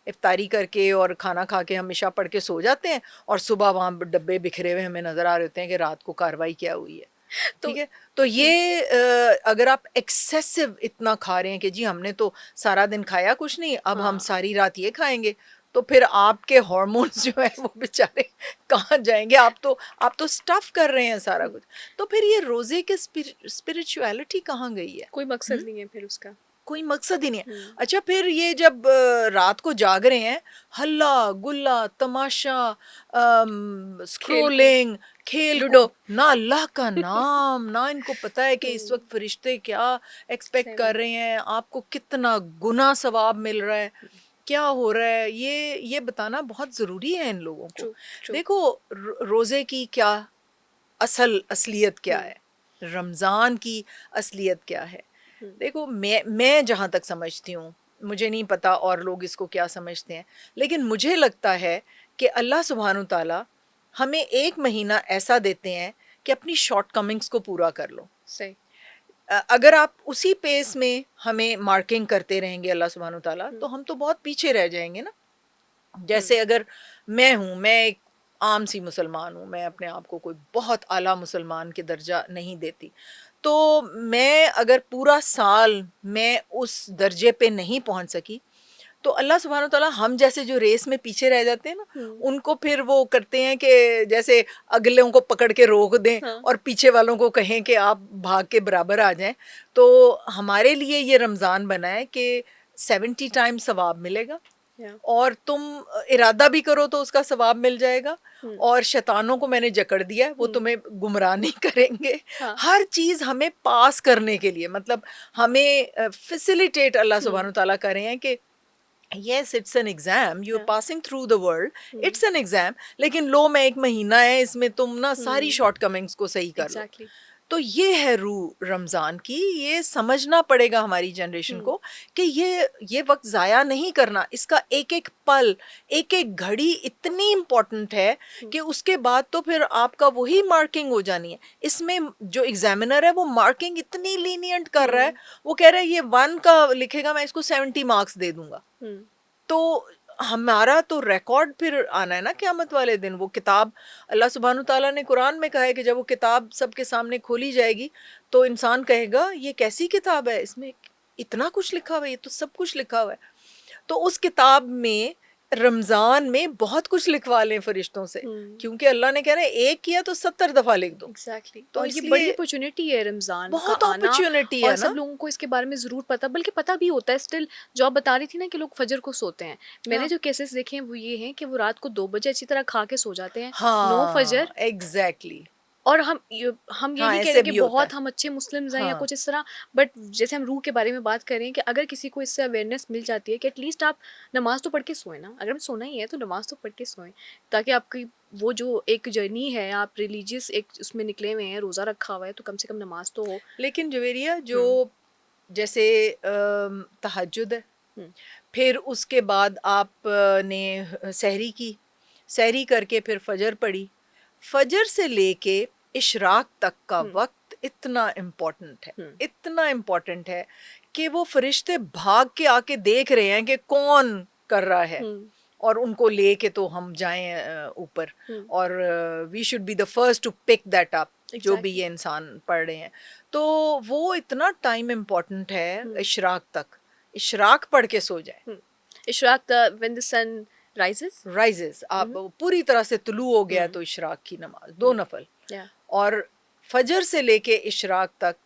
इफ्तारी करके और खाना खा के हम इशा पढ़ के सो जाते हैं और सुबह वहाँ डब्बे बिखरे हुए हमें नज़र आ रहे होते हैं कि रात को कार्रवाई क्या हुई है। तो ठीक है, तो ये अगर आप एक्सेसिव इतना खा रहे हैं कि जी हमने तो सारा दिन खाया कुछ नहीं, अब हम हाँ, सारी रात ये खाएंगे, तो फिर आपके हार्मोन्स जो है वो बेचारे कहाँ जाएंगे? आप तो स्टफ कर रहे हैं सारा कुछ। तो फिर ये रोजे के स्पिरिचुअलिटी कहाँ गई है? कोई मकसद नहीं है फिर उसका। कोई मकसद ही नहीं है। हुँ, अच्छा, फिर ये जब रात को जाग रहे हैं, हल्ला गुल्ला तमाशा, खेल-कूद, स्क्रोलिंग, खेल लूडो। कूद, ना अल्लाह का नाम, ना इनको पता है कि इस हुँ, वक्त फरिश्ते क्या एक्सपेक्ट सही कर में। रहे हैं, आपको कितना गुना सवाब मिल रहा है, क्या हो रहा है, ये बताना बहुत ज़रूरी है इन लोगों को। True, true. देखो, रोज़े की क्या असलियत क्या हुँ, है, रमज़ान की असलियत क्या है? हुँ, देखो, मैं जहाँ तक समझती हूँ, मुझे नहीं पता और लोग इसको क्या समझते हैं, लेकिन मुझे लगता है कि अल्लाह सुब्हानहू तआला हमें 1 महीना ऐसा देते हैं कि अपनी शॉर्टकमिंग्स को पूरा कर लो। सही। अगर आप उसी पेस में हमें मार्किंग करते रहेंगे अल्लाह सुब्हानहू तआला, हुँ, तो हम तो बहुत पीछे रह जाएँगे ना। हुँ, जैसे अगर मैं एक आम सी मुसलमान हूँ, मैं अपने आप को कोई बहुत आला मुसलमान के दर्जा नहीं देती। तो मैं अगर पूरा साल मैं उस दर्जे पे नहीं पहुँच सकी, तो अल्लाह सुब्हानहू तआला हम जैसे जो रेस में पीछे रह जाते हैं ना, हुँ, उनको फिर वो करते हैं कि जैसे अगलों को पकड़ के रोक दें हाँ, और पीछे वालों को कहें कि आप भाग के बराबर आ जाएँ। तो हमारे लिए ये रमज़ान बना है कि 70 टाइम्स सवाब मिलेगा या और तुम इरादा भी करो तो उसका सवाब मिल जाएगा, हुँ, और शैतानों को मैंने जकड़ दिया है, वो हुँ, तुम्हें गुमराह नहीं करेंगे। हाँ, हर चीज़ हमें पास करने के लिए, मतलब हमें फैसिलिटेट अल्लाह हुँ, सुब्हानहू तआला कर रहे हैं कि yes, it's an exam, you are या passing through the world, hmm, it's an exam, लेकिन लो मैं 1 महीना है, इसमें तुम ना सारी हुँ, शॉर्टकमिंग्स को सही कर लो। एग्ज़ैक्टली। तो ये है रूह रमज़ान की, ये समझना पड़ेगा हमारी जनरेशन हुँ, को कि ये वक़्त ज़ाया नहीं करना, इसका एक-एक पल, एक-एक घड़ी इतनी इम्पोर्टेंट है हुँ, कि उसके बाद तो फिर आपका वही मार्किंग हो जानी है। इसमें जो एग्ज़ामिनर है वो मार्किंग इतनी लीनिएंट कर रहा है, हुँ, वो कह रहा है ये 1 का लिखेगा, मैं इसको 70 मार्क्स दे दूँगा। हुँ, तो हमारा तो रिकॉर्ड फिर आना है ना क़यामत वाले दिन। वो किताब, अल्लाह सुब्हानहू तआला ने कुरान में कहा है कि जब वो किताब सबके सामने खोली जाएगी, तो इंसान कहेगा ये कैसी किताब है? इसमें इतना कुछ लिखा हुआ है, ये तो सब कुछ लिखा हुआ है। तो उस किताब में रमज़ान में बहुत कुछ लिखवा लें फ़रिश्तों से, हुँ। क्योंकि अल्लाह ने कह रहा है एक किया तो 70 दफ़ा लिख दो। एग्जैक्टली तो और ये बड़ी इसलिए अपॉर्चुनिटी है रमज़ान का बहुत आना अपॉर्च्युनिटी और है सब ना। लोगों को इसके बारे में ज़रूर पता बल्कि पता भी होता है स्टिल जो आप बता रही थी ना कि लोग फजर को सोते हैं मैंने हाँ। जो केसेस देखे हैं वो ये हैं कि वो रात को 2 बजे अच्छी तरह खा के सो जाते हैं नो हाँ, फजर एग्ज़ैक्टली। और हम ये हाँ, नहीं कह रहे ऐसे कि भी होता है। बहुत हम अच्छे मुस्लिम्स हैं या हाँ। कुछ इस तरह बट जैसे हम रूह के बारे में बात करें कि अगर किसी को इससे अवेयरनेस मिल जाती है कि एटलीस्ट आप नमाज तो पढ़ के सोएं ना अगर हम सोना ही है तो नमाज तो पढ़ के सोएं ताकि आपकी वो जो एक जर्नी है आप रिलीजियस एक उसमें निकले हुए हैं रोज़ा रखा हुआ है तो कम से कम नमाज तो हो। लेकिन जवेरिया, जो हुँ, जैसे तहज्जुद है, हुँ, फिर उसके बाद ने सहरी की, सहरी करके फिर फजर पढ़ी, फजर से लेके इशराक तक का हुँ, वक्त इतना इम्पोर्टेंट है, हुँ, इतना इम्पोर्टेंट है कि वो फरिश्ते भाग के आके देख रहे हैं कि कौन कर रहा है, हुँ, और उनको लेके तो हम जाएं ऊपर, हुँ, और we should be the first to pick that up, जो भी एग्ज़ैक्टली ये इंसान पढ़ रहे हैं। तो वो इतना टाइम इम्पोर्टेंट है हुँ, इशराक तक, इशराक पढ़ के सो जाए। हुँ। इशराक the when the sun rises? Rises, आप हुँ, पूरी तरह से तुलू हो गया हुँ, तो इशराक की नमाज 2 हुँ, नफल, या और फजर से लेके इशराक तक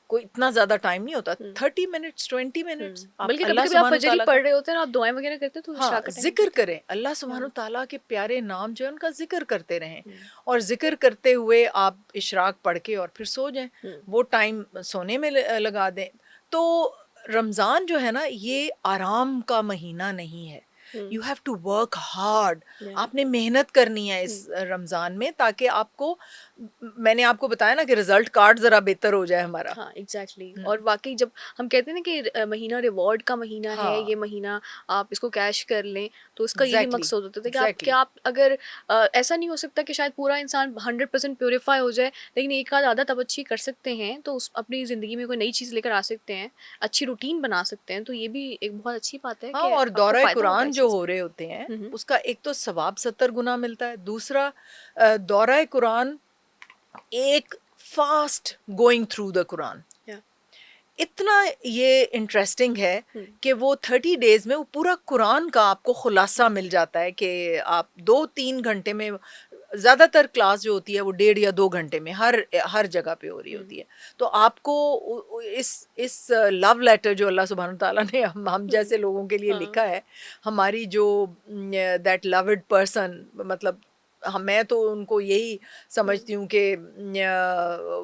कोई इतना ज़्यादा टाइम नहीं होता, हुँ, 30 मिनट्स 20 मिनट्स हुँ। आप बल्कि अल्लाह कभी-कभी आप सुब्हानहू फजर ही तआला का, पढ़ रहे होते हैं ना, आप दुआएँ वगैरह करते हैं तो हाँ, इशराक का टाइम ज़िक्र होता है। करें, अल्लाह सुब्हानहू या तआला के प्यारे नाम जो है उनका ज़िक्र करते रहें, हुँ, और ज़िक्र करते हुए आप इशराक पढ़ के और फिर सो जाएँ, हुँ, वो टाइम सोने में लगा दें। तो रमज़ान जो है ना, ये आराम का महीना नहीं है। Hmm, you have to work hard, या आपने मेहनत करनी है हुँ, इस रमज़ान में, ताकि आपको मैंने आपको बताया ना कि रिजल्ट कार्ड जरा बेहतर हो जाए हमारा। हाँ, एग्ज़ैक्टली। और हम्म, वाक़ई जब हम कहते हैं ना कि महीना रिवॉर्ड का महीना है, ये हाँ, महीना आप इसको कैश कर लें, तो उसका यही एग्जैक्टली, मकसद होता था कि आप एग्जैक्टली। क्या आप अगर ऐसा नहीं हो सकता कि शायद पूरा इंसान 100% प्यूरिफ़ाई हो जाए, लेकिन एक आध आदत आप अच्छी कर सकते हैं, तो उस अपनी ज़िंदगी में कोई नई चीज़ लेकर आ सकते हैं, अच्छी रूटीन बना सकते हैं, तो ये भी एक बहुत अच्छी बात है हाँ, कि और आपको दौरा फ़ायदा होगा कुरान इस जो चीज़ हो में। रहे होते हैं, हुँ, हुँ। उसका एक तो सवाब 70 गुना मिलता है, दूसरा दौरा कुरान एक fast going through the Quran या इतना ये इंटरेस्टिंग है हुँ, कि वो 30 डेज में वो पूरा कुरान का आपको खुलासा हुँ, मिल जाता है कि आप 2-3 घंटे में, ज़्यादातर क्लास जो होती है वो 1.5 या 2 घंटे में हर जगह पे हो रही हुँ, होती है। तो आपको इस लव लेटर जो अल्लाह सुब्हानहू तआला ने हम हुँ, जैसे लोगों के लिए हाँ, लिखा है, हमारी जो दैट लव्ड पर्सन, मतलब हम, मैं तो उनको यही हुँ, समझती हूँ कि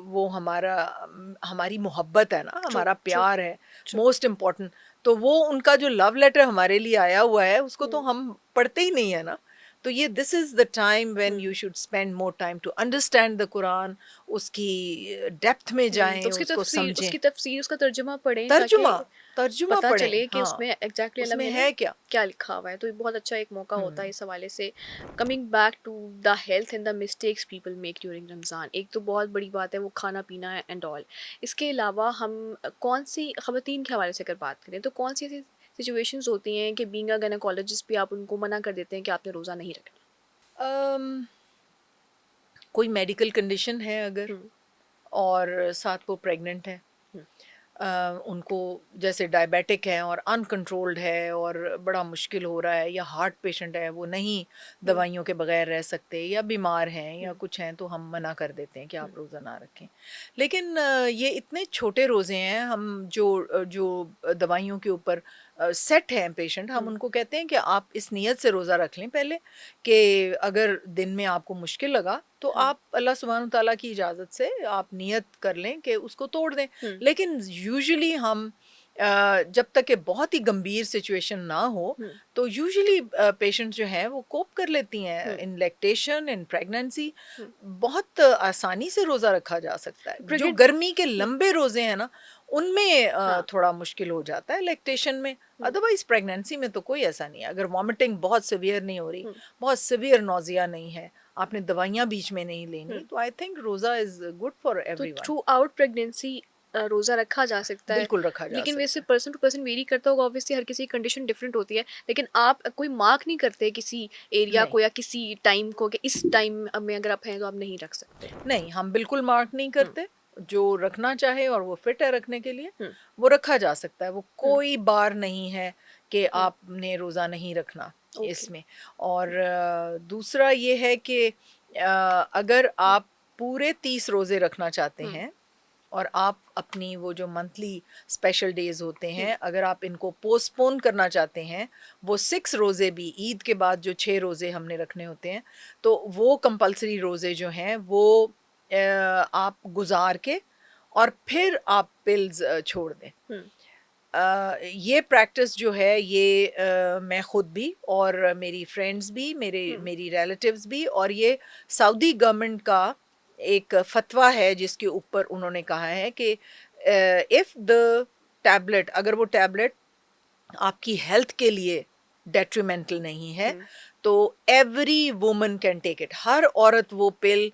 वो हमारी मोहब्बत है ना, ट्रू, हमारा ट्रू, प्यार है ट्रू। Most important. तो वो उनका जो लव लेटर हमारे लिए आया हुआ है उसको तो हुँ, हम पढ़ते ही नहीं है ना। तो ये this is the time when hmm. You should spend more time to understand the Quran, उसकी डेप्थ में तो जाएं, उसको समझें। उसकी तफ़सीर, उसका तर्जुमा पढ़ें ताकि तर्जुमा, तर्जुमा पता पढ़ें, चले कि हाँ, उसमें एग्ज़ैक्टली अल्लाह उसमें मियाँ ने है क्या। क्या लिखा हुआ है। तो ये बहुत अच्छा एक मौका होता है हम्म। इस हवाले से। Coming back to the health and the mistakes people make during Ramzan, एक तो बहुत बड़ी बात है वो खाना-पीना एंड ऑल। इसके अलावा हम कौन-सी ख़वातीन के हवाले से अगर बात करें, तो कौन-सी ऐसी सिचुएशंस होती हैं कि बीइंग अ गायनेकोलॉजिस्ट भी आप उनको मना कर देते हैं कि आपने रोज़ा नहीं रखना? अम, कोई मेडिकल कंडीशन है अगर, हुँ, और साथ वो प्रेग्नेंट है, हुँ, उनको जैसे डायबिटिक है और अनकंट्रोल्ड है और बड़ा मुश्किल हो रहा है, या हार्ट पेशेंट है, वो नहीं हुँ, दवाइयों के बगैर रह सकते, या बीमार हैं या हुँ, कुछ हैं, तो हम मना कर देते हैं कि हुँ, आप रोज़ा ना रखें। लेकिन ये इतने छोटे रोज़े हैं, हम जो दवाइयों के ऊपर सेट हैं पेशेंट, हम हुँ, उनको कहते हैं कि आप इस नीयत से रोज़ा रख लें पहले, कि अगर दिन में आपको मुश्किल लगा तो हुँ, आप अल्लाह सुब्हानहू तआला की इजाज़त से आप नियत कर लें कि उसको तोड़ दें। हुँ, लेकिन यूजुअली हम जब तक कि बहुत ही गंभीर सिचुएशन ना हो, हुँ, तो यूजुअली पेशेंट जो हैं वो कोप कर लेती हैं, हुँ, इन लैक्टेशन, इन प्रेगनेंसी हुँ। बहुत आसानी से रोज़ा रखा जा सकता है। जो प्रेग्नेंट गर्मी के हुँ, लंबे रोज़े हैं ना, उनमें हाँ, थोड़ा मुश्किल हो जाता है लैक्टेशन में। हुँ, अदरवाइज़ प्रेगनेंसी में तो कोई ऐसा नहीं है। अगर वॉमिटिंग बहुत सीवियर नहीं हो रही, हुँ, बहुत सीवियर नौज़िया नहीं है, आपने दवाइयाँ बीच में नहीं हुँ। लेनी, तो आई थिंक रोज़ा इज़ गुड फॉर तो एवरीवन। थ्रू आउट प्रेगनेंसी रोज़ा रखा जा सकता है, बिल्कुल रखा जा लेकिन वैसे सकता है। पर्सन टू पर्सन वेरी करता होगा, ऑब्वियसली हर किसी की कंडीशन डिफरेंट होती है, लेकिन आप कोई मार्क नहीं करते किसी एरिया नहीं, को या किसी टाइम को कि इस टाइम में अगर आप हैं तो आप नहीं रख सकते? नहीं, हम बिल्कुल मार्क नहीं हुँ, करते। जो रखना चाहे और वो फिट है रखने के लिए, हुँ, वो रखा जा सकता है। वो हुँ, कोई बार नहीं है कि हुँ, आपने रोज़ा नहीं रखना ओके, इसमें। और दूसरा ये है कि अगर हुँ, आप पूरे 30 रोज़े रखना चाहते हुँ, हैं, और आप अपनी वो जो मंथली स्पेशल डेज़ होते हुँ, हैं, अगर आप इनको पोस्टपोन करना चाहते हैं, वो 6 रोज़े भी, ईद के बाद जो 6 रोज़े हमने रखने होते हैं, तो वो कंपल्सरी रोज़े जो हैं वो आप गुज़ार के और फिर आप पिल्स छोड़ दें। हुँ, ये प्रैक्टिस जो है ये मैं खुद भी और मेरी फ्रेंड्स भी, हुँ, मेरी रिलेटिव्स भी, और ये सऊदी गवर्नमेंट का एक फतवा है जिसके ऊपर उन्होंने कहा है कि इफ़ द टैबलेट, अगर वो टैबलेट आपकी हेल्थ के लिए डेट्रिमेंटल नहीं है, हुँ, तो every woman can take it. हर औरत वो पिल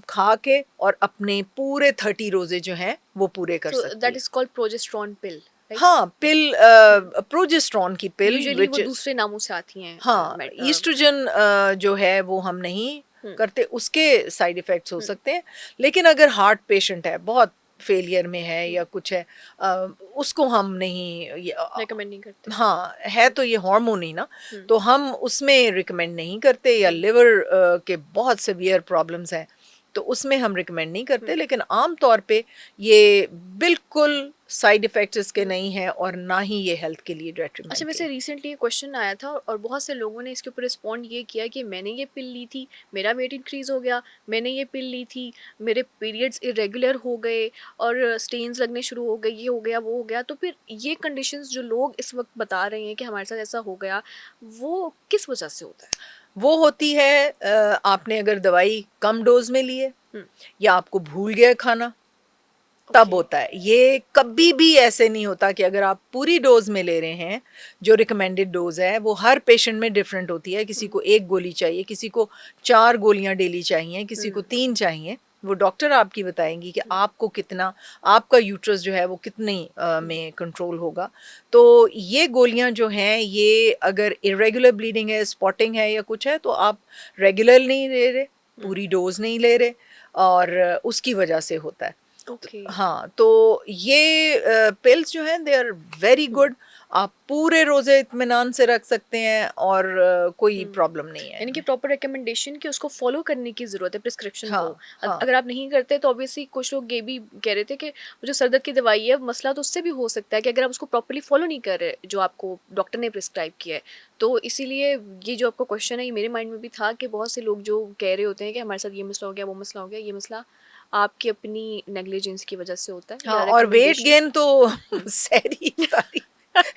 खा के और अपने पूरे 30 रोज़े जो हैं वो पूरे कर तो सकती दैट है। Is called progesterone pill, right? हाँ, पिल हुँ, प्रोजेस्टेरोन की पिल यूजुअली वो व्हिच इज़, दूसरे नामों से आती हैं हाँ, ईस्ट्रोजन जो है वो हम नहीं हुँ, करते, उसके साइड इफ़ेक्ट्स हो हुँ, सकते हैं। लेकिन अगर हार्ट पेशेंट है, बहुत फेलियर में है हुँ, या कुछ है, अ, उसको हम नहीं रिकमेंड नहीं करते। हाँ, है हुँ, तो ये हार्मोन ही ना, हुँ, तो हम उसमें रिकमेंड नहीं करते, या हुँ, लिवर के बहुत सीवियर प्रॉब्लम्स हैं, तो उसमें हम रिकमेंड नहीं करते। हुँ, लेकिन आम तौर पे ये बिल्कुल साइड इफ़ेक्ट्स इसके हुँ। नहीं हैं, और ना ही ये हेल्थ के लिए अच्छा, डेट्रिमेंटल वैसे है। रिसेंटली ये क्वेश्चन आया था और बहुत से लोगों ने इसके ऊपर रिस्पॉन्ड ये किया कि मैंने ये पिल ली थी, मेरा वेट इंक्रीज़ हो गया, मैंने ये पिल ली थी, मेरे पीरियड्स इरेगुलर हो गए और स्टेन्स लगने शुरू हो गए, ये हो गया, वो हो गया। तो फिर ये कंडीशंस जो लोग इस वक़्त बता रहे हैं कि हमारे साथ ऐसा हो गया, वो किस वजह से होता है? वो होती है आपने अगर दवाई कम डोज में ली है या आपको भूल गया खाना, तब होता है। ये कभी भी ऐसे नहीं होता कि अगर आप पूरी डोज में ले रहे हैं, जो रिकमेंडेड डोज है वो हर पेशेंट में डिफरेंट होती है। किसी को 1 गोली चाहिए, किसी को 4 गोलियां डेली चाहिए, किसी को 3 चाहिए। वो डॉक्टर आपकी बताएंगी कि आपको कितना, आपका यूट्रस जो है वो कितनी में कंट्रोल होगा। तो ये गोलियां जो हैं, ये अगर इरेगुलर ब्लीडिंग है, स्पॉटिंग है या कुछ है, तो आप रेगुलर नहीं ले रहे, पूरी डोज नहीं ले रहे, और उसकी वजह से होता है। हाँ, तो ये पिल्स जो हैं दे आर वेरी गुड। आप पूरे रोजे इत्मीनान से रख सकते हैं और कोई प्रॉब्लम नहीं है। यानी कि प्रॉपर रिकमेंडेशन कि उसको फॉलो करने की जरूरत है, प्रिस्क्रिप्शन हाँ, को। हाँ, अगर आप नहीं करते तो ऑब्वियसली कुछ लोग ये भी कह रहे थे कि वो जो सर दर्द की दवाई है, मसला तो उससे भी हो सकता है कि अगर आप उसको प्रॉपरली फॉलो नहीं कर रहे जो आपको डॉक्टर ने प्रिस्क्राइब किया है। तो इसीलिए ये जो आपका क्वेश्चन है, ये मेरे माइंड में भी था कि बहुत से लोग जो कह रहे होते हैं कि हमारे साथ ये मसला हो गया, वो मसला हो गया, ये मसला आपकी अपनी नेग्लिजेंस की वजह से होता है हाँ, या और वेट रिकमेंडेशन। गेन तो सारी सारी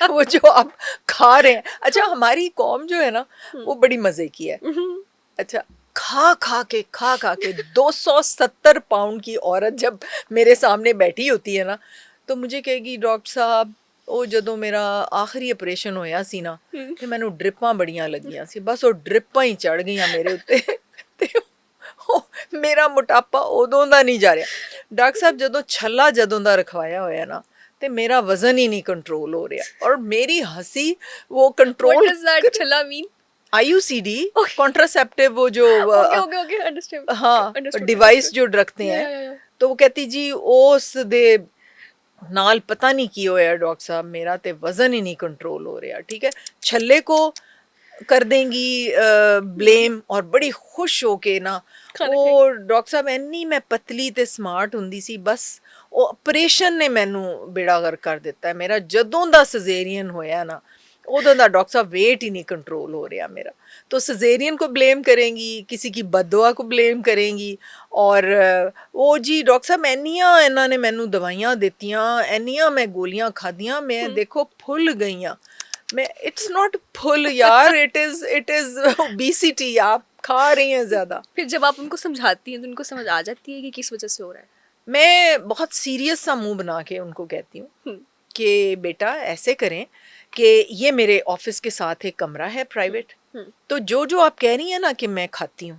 वो जो आप खा रहे हैं। अच्छा, हमारी कौम जो है ना, वो बड़ी मजे की है। अच्छा, खा खा के 270 पाउंड की औरत जब मेरे सामने बैठी होती है ना, तो मुझे कहेगी, डॉक्टर साहब ਉਹ ਜਦੋਂ ਮੇਰਾ ਆਖਰੀ ਆਪਰੇਸ਼ਨ ਹੋਇਆ ਸੀ ਨਾ, ਤੇ ਮੈਨੂੰ ਡ੍ਰਿਪਾਂ ਬੜੀਆਂ ਲੱਗੀਆਂ ਸੀ, ਬਸ ਉਹ ਡ੍ਰਿਪਾਂ ਹੀ ਚੜ ਗਈਆਂ ਮੇਰੇ ਉੱਤੇ ਤੇ ਮੇਰਾ ਮੋਟਾਪਾ ਉਦੋਂ ਦਾ ਨਹੀਂ ਜਾ ਰਿਹਾ। ਡਾਕਟਰ ਸਾਹਿਬ ਜਦੋਂ ਛੱਲਾ ਜਦੋਂ ਦਾ ਰਖਵਾਇਆ ਹੋਇਆ ਨਾ, ਤੇ ਮੇਰਾ ਵਜ਼ਨ ਹੀ ਨਹੀਂ ਕੰਟਰੋਲ ਹੋ ਰਿਹਾ, ਔਰ ਮੇਰੀ ਹंसी वो व्हाट कंट्रोल डज दैट छला मीन? IUCD कॉन्ट्रासेप्टिव, वो जो ओके ओके ओके, अंडरस्टैंड, हाँ अंडरस्टूड डिवाइस अंडरस्टूड। जो रखते या हैं, या या तो वो कहती जी उस दे नाल पता नहीं की होया डॉक्टर साहब, मेरा ते वजन ही नहीं कंट्रोल हो रहा। ठीक है, छल्ले को कर देंगी ब्लेम, और बड़ी खुश होके ना खाना वो खाएंगे। डॉक्टर साहब ਇੰਨੀ ਮੈਂ ਪਤਲੀ ਤੇ ਸਮਾਰਟ ਹੁੰਦੀ ਸੀ, ਬਸ ਉਹ ਆਪਰੇਸ਼ਨ ਨੇ ਮੈਨੂੰ ਬੇੜਾ ਗਰਕ ਕਰ ਦਿੱਤਾ। ਮੇਰਾ ਜਦੋਂ ਦਾ ਸਜ਼ੇਰੀਅਨ ਹੋਇਆ ਨਾ, उधर ना डॉक्टर साहब वेट ही नहीं कंट्रोल हो रहा मेरा। तो सजेरियन को ब्लेम करेंगी, किसी की बददुआ को ब्लेम करेंगी, और वो जी डॉक्टर साहब एनियां इन्होंने मैनू दवाइयां दित्तियां, एनियां मैं गोलियां खादियां, मैं देखो फुल गईयां। मैं इट्स नॉट फुल यार, इट इज ओबेसिटी, आप खा रही हैं ज़्यादा। फिर जब आप उनको समझाती हैं तो उनको समझ आ जाती है कि किस वजह से हो रहा है? मैं बहुत सीरियस सा मुंह बना के उनको कहती हूँ हम्म, कि बेटा ऐसे करें कि ये मेरे ऑफिस के साथ एक कमरा है प्राइवेट, हम्म, तो जो जो आप कह रही हैं ना कि मैं खाती हूँ,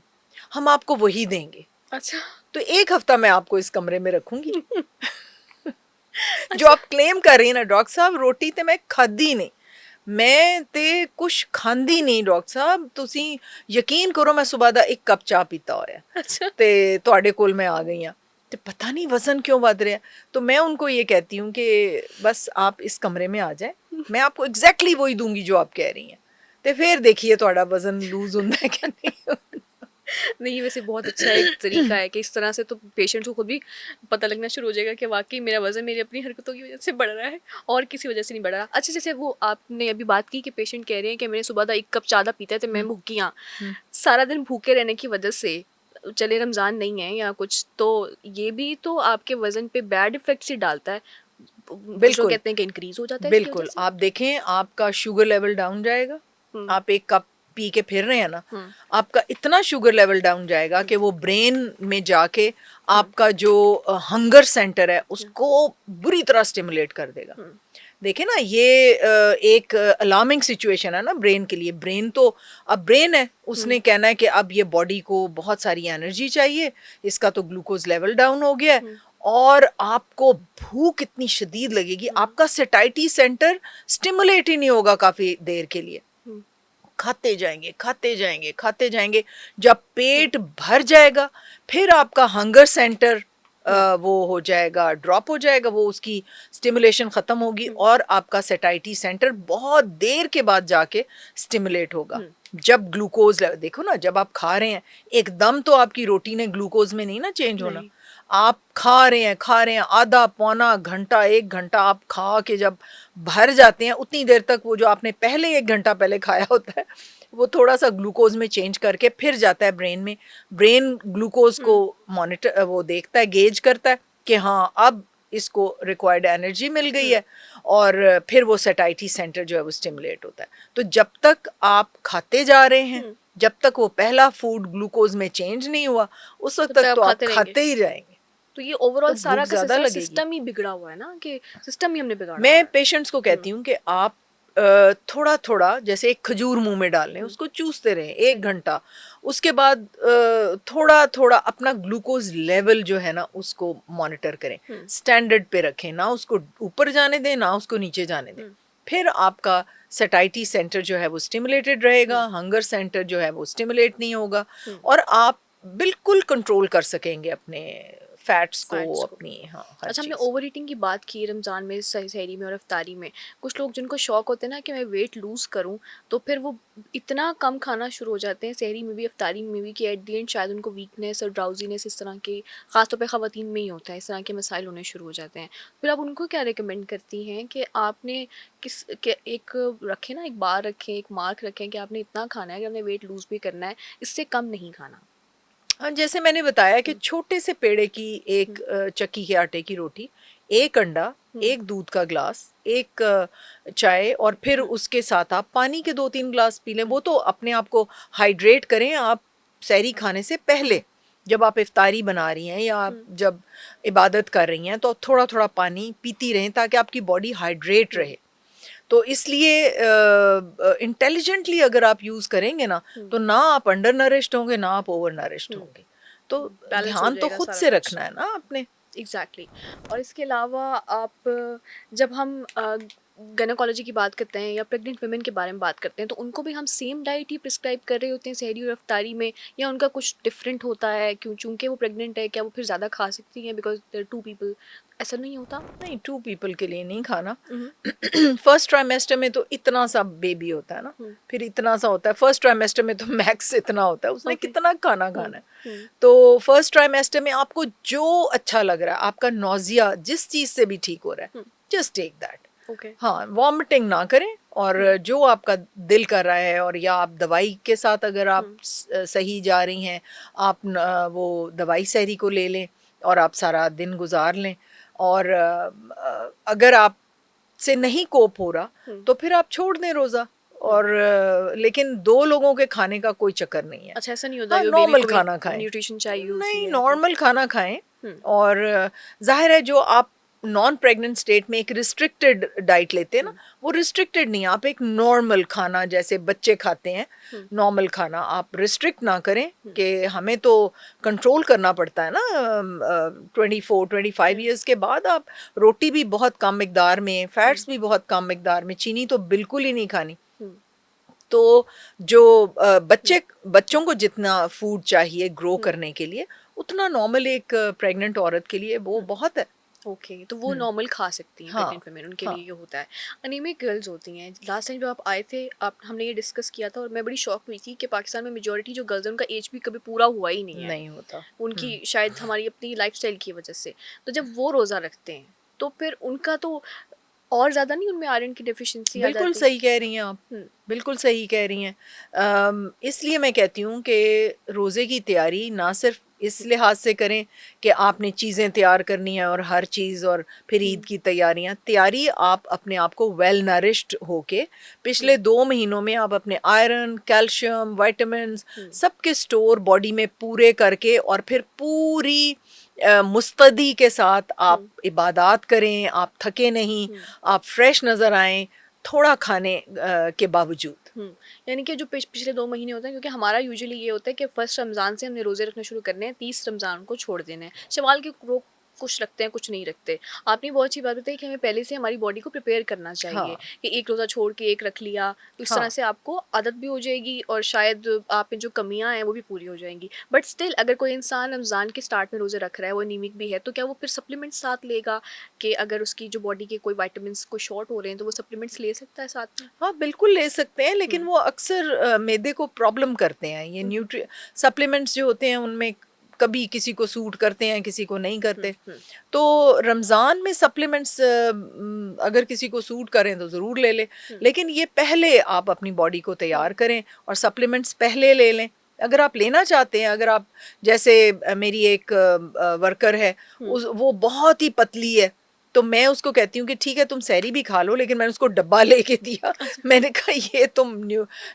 हम आपको वही देंगे। अच्छा। तो 1 हफ्ता मैं आपको इस कमरे में रखूंगी। जो अच्छा। आप क्लेम कर रही हैं ना, डॉक्टर साहब रोटी ते मैं खाधी नहीं, मैं ते कुछ खांदी नहीं डॉक्टर साहब, ਤੁਸੀਂ ਯਕੀਨ ਕਰੋ मैं सुबह ਦਾ 1 कप चाह पीता होया अच्छा। ਤੇ ਤੁਹਾਡੇ ਕੋਲ मैं आ गई हाँ, तो पता नहीं वजन क्यों बढ़ रहा है। तो मैं उनको ये कहती हूँ कि बस आप इस कमरे में आ जाए, मैं आपको एग्जैक्टली वही दूंगी जो आप कह रही हैं, तो फिर देखिए ਤੁਹਾਡਾ वजन लूज ਹੁੰਦਾ है कि नहीं। नहीं, वैसे बहुत अच्छा एक तरीका है कि इस तरह से तो पेशेंट को खुद भी पता लगना शुरू हो जाएगा कि वाकई मेरा वजन मेरी अपनी हरकतों की वजह से बढ़ रहा है और किसी वजह से नहीं बढ़ रहा। अच्छा, जैसे वो आपने अभी बात की कि पेशेंट कह रहे हैं कि मैंने सुबह का 1 कप ज़्यादा पीता है तो मैं भूखी हाँ, सारा दिन भूखे रहने की वजह से, चले रमज़ान नहीं है या कुछ, तो ये भी तो आपके वजन पे बैड इफेक्ट ही डालता है। कुछ लोग बिल्कुल कहते हैं कि इंक्रीज हो जाता है इसकी बिल्कुल, वजह से। आप देखें आपका शुगर लेवल डाउन जाएगा। आप 1 कप पी के फिर रहे हैं ना, आपका इतना शुगर लेवल डाउन जाएगा कि वो ब्रेन में जाके आपका जो हंगर सेंटर है उसको बुरी तरह स्टिमुलेट कर देगा। देखें ना, ये एक अलार्मिंग सिचुएशन है ना ब्रेन के लिए। ब्रेन तो अब ब्रेन है, उसने कहना है कि अब ये बॉडी को बहुत सारी एनर्जी चाहिए, इसका तो ग्लूकोज लेवल डाउन हो गया है, और आपको भूख इतनी शदीद लगेगी, आपका सेटाइटी सेंटर स्टिमुलेट ही नहीं होगा काफ़ी देर के लिए। खाते जाएंगे खाते जाएंगे खाते जाएंगे, जब पेट भर जाएगा फिर आपका हंगर सेंटर वो हो जाएगा, ड्रॉप हो जाएगा, वो उसकी स्टिमुलेशन ख़त्म होगी, और आपका सेटाइटी सेंटर बहुत देर के बाद जाके स्टिमुलेट होगा। जब ग्लूकोज देखो ना, जब आप खा रहे हैं एकदम तो आपकी रोटी ने ग्लूकोज में नहीं ना चेंज होना। आप खा रहे हैं आधा पौना घंटा 1 घंटा आप खा के जब भर जाते हैं, उतनी देर तक वो जो आपने पहले 1 घंटा पहले खाया होता है वो थोड़ा सा ग्लूकोज में चेंज करके फिर जाता है ब्रेन में। ब्रेन ग्लूकोज को मॉनिटर, वो देखता है, गेज करता है कि हाँ अब इसको रिक्वायर्ड एनर्जी मिल गई है, और फिर वो सेटाइटी सेंटर जो है वो स्टिमुलेट होता है। तो जब तक आप खाते जा रहे हैं जब तक वो पहला फूड ग्लूकोज में चेंज नहीं हुआ उस वक्त तब तक तक आप तो आप खाते रहेंगे। खाते ही रहेंगे, तो ये ओवरऑल तो सारा भूख का ज्यादा सारा लगेगी। सिस्टम ही बिगड़ा हुआ है ना, कि सिस्टम ही हमने बिगाड़ा हुआ मैं है। पेशेंट्स को कहती हुँ, हूँ कि आप थोड़ा थोड़ा जैसे एक खजूर मुंह में डाल लें, हुँ, उसको चूसते रहें एक सही। घंटा, उसके बाद थोड़ा थोड़ा अपना ग्लूकोज लेवल जो है ना उसको मॉनिटर करें, हुँ, स्टैंडर्ड पे रखें, ना उसको ऊपर जाने दें ना उसको नीचे जाने दें। हुँ, फिर आपका सैटाइटी सेंटर जो है वो स्टिमुलेटेड रहेगा, हुँ, हंगर सेंटर जो है वो स्टिमुलेट नहीं होगा, हुँ, और आप बिल्कुल कंट्रोल कर सकेंगे अपने फैट्स को, फैट्स को। अपनी हाँ हर अच्छा, हमने चीज़ को। ओवर ईटिंग की बात की रमज़ान में, सहरी में और इफ्तारी में। कुछ लोग जिनको शौक होते हैं ना कि मैं वेट लूज़ करूं, तो फिर वो इतना कम खाना शुरू हो जाते हैं सहरी में भी इफ्तारी में भी कि एट दी एंड शायद उनको वीकनेस और ड्राउजीनेस इस तरह के, ख़ासतौर पे ख़वातीन में ही होता है, इस तरह के मसाइल होने शुरू हो जाते हैं। फिर आप उनको क्या रिकमेंड करती हैं कि आपने किस के एक रखें ना, एक बार रखें, एक मार्क रखें कि आपने इतना खाना है, कि आपने वेट लूज़ भी करना है, इससे कम नहीं खाना। हाँ, जैसे मैंने बताया कि हम्म, छोटे से पेड़े की एक हम्म, चक्की के आटे की रोटी, एक अंडा, हम्म, एक दूध का ग्लास, एक चाय, और फिर हम्म, उसके साथ आप पानी के 2-3 ग्लास पी लें। हम्म, वो तो अपने आप को हाइड्रेट करें आप सहरी खाने से पहले। हम्म, जब आप इफ्तारी बना रही हैं या आप हम्म, जब इबादत कर रही हैं तो थोड़ा-थोड़ा पानी पीती रहें ताकि आपकी बॉडी हाइड्रेट हम्म, रहे। तो इसलिए इंटेलिजेंटली अगर आप यूज़ करेंगे ना, हम्म, तो ना आप अंडर नरिश्ड होंगे ना आप ओवर नरिश्ड हम्म, होंगे। तो बैलेंस हो ध्यान तो जाएगा खुद सारा से कुछ। रखना है ना आपने। Exactly exactly। और इसके अलावा आप जब हम गायनोकोलॉजी की बात करते हैं या प्रेग्नेंट वुमेन के बारे में बात करते हैं, तो उनको भी हम सेम डाइट ही प्रिस्क्राइब कर रहे होते हैं सहरी और इफ्तारी में, या उनका कुछ डिफरेंट होता है, क्यों चूंकि वो प्रेग्नेंट है, क्या वो फिर ज़्यादा खा सकती हैं बिकॉज देर टू पीपल, ऐसा नहीं होता? नहीं, 2 पीपल के लिए नहीं खाना। हम्म, फर्स्ट ट्राइमेस्टर में तो इतना सा बेबी होता है ना, हम्म, फिर इतना सा होता है। फर्स्ट ट्राइमेस्टर में तो मैक्स इतना होता है, उसने ओके, कितना खाना हम्म, खाना है। हम्म, तो फर्स्ट ट्राइमेस्टर में आपको जो अच्छा लग रहा है, आपका नौजिया जिस चीज़ से भी ठीक हो रहा है, हम्म, जस्ट टेक दैट। ओके, हाँ, वॉमिटिंग ना करें, और हम्म, जो आपका दिल कर रहा है, और या आप दवाई के साथ अगर आप हम्म, सही जा रही हैं, आप वो दवाई सहरी को ले लें और आप सारा दिन गुजार लें। और अगर आप से नहीं कोप हो रहा हम्म। तो फिर आप छोड़ दें रोज़ा। हम्म। और लेकिन 2 लोगों के खाने का कोई चक्कर नहीं है। अच्छा, ऐसा नहीं होता हाँ, कि बेबी नॉर्मल को भी खाना खाएं। न्यूट्रिशन चाहिए होती नहीं, है तो? नॉर्मल खाना खाएं। हम्म, और जाहिर है जो आप नॉन प्रेग्नेंट स्टेट में एक रिस्ट्रिक्टेड डाइट लेते हैं ना, हम्म, वो रिस्ट्रिक्टेड नहीं है। आप एक नॉर्मल खाना जैसे बच्चे खाते हैं, हम्म, नॉर्मल खाना आप रिस्ट्रिक्ट ना करें, हम्म, कि हमें तो कंट्रोल करना पड़ता है ना। 24-25 हम्म, ईयर्स के बाद आप रोटी भी बहुत कम मिकदार में, हम्म, फैट्स भी बहुत कम मिकदार में, चीनी तो बिल्कुल ही नहीं खानी। हम्म, तो जो हम्म, बच्चों को जितना फूड चाहिए ग्रो हम्म, करने के लिए, उतना नॉर्मल एक प्रेग्नेंट औरत के लिए वो हम्म। बहुत है। ओके, तो वो हुँ, नॉर्मल खा सकती हैं हाँ, प्रेग्नेंट वुमेन, उनके हाँ, लिए ये होता है। अनीमिक गर्ल्स होती हैं, लास्ट टाइम जब आप आए थे, आप हमने ये डिस्कस किया था और मैं बड़ी शॉक हुई थी कि पाकिस्तान में मेजॉरिटी जो गर्ल्स हैं उनका एज भी कभी पूरा हुआ ही नहीं है, नहीं होता। उनकी हुँ, शायद हमारी अपनी लाइफस्टाइल की वजह से। तो जब वो रोज़ा रखते हैं, तो फिर उनका तो और ज़्यादा नहीं उनमें आयरन की डेफिशिएंसी आ बिल्कुल जाती? सही कह रही हैं आप, हम्म, बिल्कुल सही कह रही हैं। इसलिए मैं कहती हूँ कि रोज़े की तैयारी ना सिर्फ़ इस हम्म, लिहाज से करें कि आपने चीज़ें तैयार करनी है और हर चीज़, और फिर ईद हम्म, की तैयारियाँ। तैयारी आप अपने आप को वेल नरिश्ड होके पिछले हम्म, 2 महीनों में आप अपने आयरन, कैल्शियम, विटामिन्स हम्म, सबके स्टोर बॉडी में पूरे करके, और फिर पूरी मुस्तैदी के साथ आप हम्म, इबादत करें, आप थके नहीं, हम्म, आप फ्रेश नज़र आएँ, थोड़ा खाने के बावजूद। हुँ। यानी कि जो पिछले 2 महीने होते हैं, क्योंकि हमारा यूजुअली ये होता है कि फर्स्ट रमज़ान से हमने रोज़े रखना शुरू करने हैं, 30 रमज़ान को छोड़ देना है। शव्वाल के रो कुछ रखते हैं, कुछ नहीं रखते। आपने बहुत अच्छी बात बताई कि हमें पहले से हमारी बॉडी को प्रिपेयर करना चाहिए, हाँ, कि एक रोज़ा छोड़ के एक रख लिया, तो इस तरह हाँ। से आपको आदत भी हो जाएगी और शायद आप में जो कमियाँ हैं, वो भी पूरी हो जाएँगी। बट स्टिल अगर कोई इंसान रमज़ान के स्टार्ट में रोज़े रख रहा है, वो एनीमिक भी है, तो क्या वो फिर सप्लीमेंट्स साथ लेगा, कि अगर उसकी जो बॉडी के कोई विटामिन्स को शॉर्ट हो रहे हैं, तो वो सप्लीमेंट्स ले सकता है साथ में? हाँ, बिल्कुल ले सकते हैं, लेकिन हुँ। वो अक्सर मैदे को प्रॉब्लम करते हैं। ये हुँ, हुँ। न्यूट्रि सप्लीमेंट्स जो होते हैं उनमें कभी किसी को सूट करते हैं, किसी को नहीं हुँ, करते। हुँ, तो रमज़ान में सप्लीमेंट्स अगर किसी को सूट करें तो ज़रूर ले लें, हुँ, लेकिन ये पहले आप अपनी बॉडी को हुँ, तैयार करें और सप्लीमेंट्स पहले ले लें। अगर आप लेना चाहते हैं, अगर आप जैसे मेरी एक वर्कर है, हुँ, वो बहुत ही पतली है, तो मैं उसको कहती हूँ कि ठीक है तुम सहरी भी खा लो, लेकिन मैंने उसको डब्बा लेके दिया। मैंने कहा ये तुम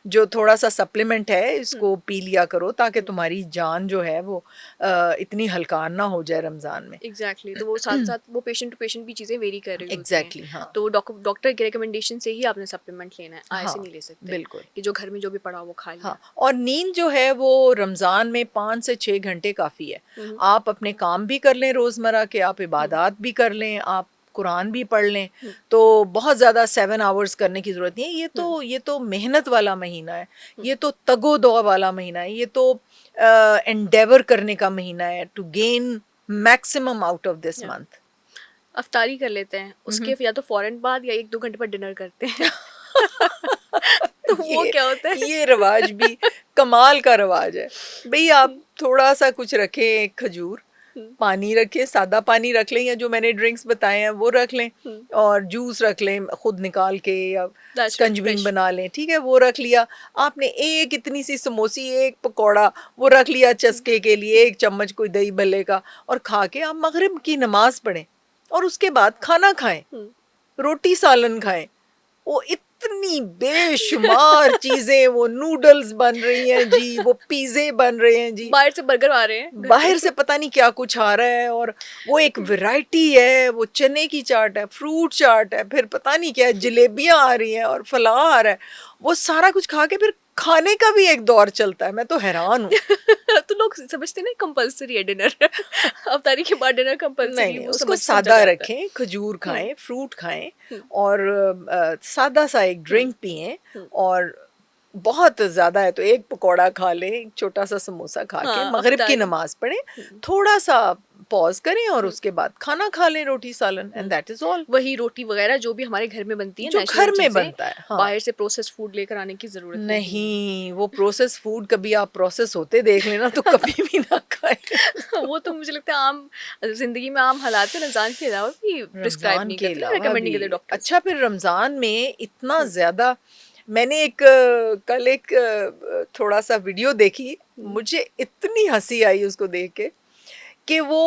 जो थोड़ा सा सप्लीमेंट है इसको पी लिया करो, ताकि तुम्हारी जान जो है वो इतनी हल्का ना हो जाए रमज़ान में। एग्जैक्टली तो वो साथ साथ वो पेशेंट टू पेशेंट भी चीज़ें वेरी कर रही होती हैं। एग्जैक्टली हाँ तो डॉक्टर की रिकमेंडेशन से ही आपने सप्लीमेंट लेना है, हाँ ऐसे नहीं ले सकते बिल्कुल कि जो घर में जो भी पड़ा हो वो खा लिया। हाँ। और नींद जो है वो रमज़ान में 5 से 6 घंटे काफ़ी है। हम्म, आप अपने काम भी कर लें रोज़मर्रा के, आप इबादत भी कर लें, आप कुरान भी पढ़ लें, हम्म, तो बहुत ज़्यादा 7 आवर्स करने की ज़रूरत नहीं है। हम्म, ये तो मेहनत वाला महीना है, हम्म, ये तो तगो-दो वाला महीना है, ये तो एंडेवर करने का महीना है to gain maximum out of this या मंथ। अफ्तारी कर लेते हैं, उसके या तो फौरन बाद या 1-2 घंटे पर डिनर करते हैं। तो वो ये क्या होता है? ये रवाज भी कमाल का रवाज है। भई आप थोड़ा सा कुछ रखें, एक खजूर, हम्म, पानी रखें, सादा पानी रख लें या जो मैंने ड्रिंक्स बताए हैं वो रख लें, हम्म, और जूस रख लें खुद निकाल के, या दैट्स राइट, स्कंजबिन फ्रेश। बना लें, ठीक है वो रख लिया। आपने एक इतनी सी समोसी, एक पकौड़ा वो रख लिया चस्के के लिए, एक चम्मच कोई दही भल्ले का, और खा के आप मगरिब की नमाज पढ़ें और उसके बाद खाना खाएं, रोटी सालन खाएं। वो इतनी बेशुमार चीजें, वो नूडल्स बन रही हैं जी, वो पिज़्ज़े बन रहे हैं जी, बाहर से बर्गर आ रहे हैं घर पे। बाहर से पता नहीं क्या कुछ आ रहा है, और वो एक वैरायटी है, वो चने की चाट है, फ्रूट चाट है, फिर पता नहीं क्या जलेबियां आ रही हैं और फलां आ रहा है। वो सारा कुछ खा के फिर खाने का भी एक दौर चलता है, मैं तो हैरान हूँ। तो लोग समझते नहीं कंपलसरी है डिनर। अफ्तारी के बाद डिनर नहीं कंपलसरी, नहीं, वो उसको समझा सादा जाता है। रखें, खजूर खाएं, फ्रूट खाएं, हम्म, और सादा सा एक हम्म, ड्रिंक पिएं, हम्म, और बहुत ज़्यादा है तो एक पकौड़ा खा लें, एक छोटा सा समोसा खा के हाँ मगरिब की अफ्तारी। नमाज पढ़ें, हम्म, थोड़ा सा पॉज करें और हम्म, उसके बाद खाना खा लें, रोटी सालन, and hmm. That is all. वही रोटी वगैरह जो भी हमारे घर में बनती है जो नेचुरल घर में चीजें, बनता है, हाँ। बाहर से प्रोसेस फूड लेकर आने की जरूरत नहीं है। नहीं, वो प्रोसेस फूड कभी आप प्रोसेस होते देख लेना तो कभी भी ना खाएं। वो तो मुझे लगता है आम जिंदगी में आम हालात में रमजान के अलावा भी प्रिस्क्राइब रमज़ान नहीं के करते ना, अलावा रिकमेंड नहीं भी। करते डॉक्टर्स। अच्छा, फिर रमज़ान में इतना ज़्यादा, मैंने कल एक थोड़ा सा वीडियो देखी, मुझे इतनी हंसी आई उसको देख के, कि वो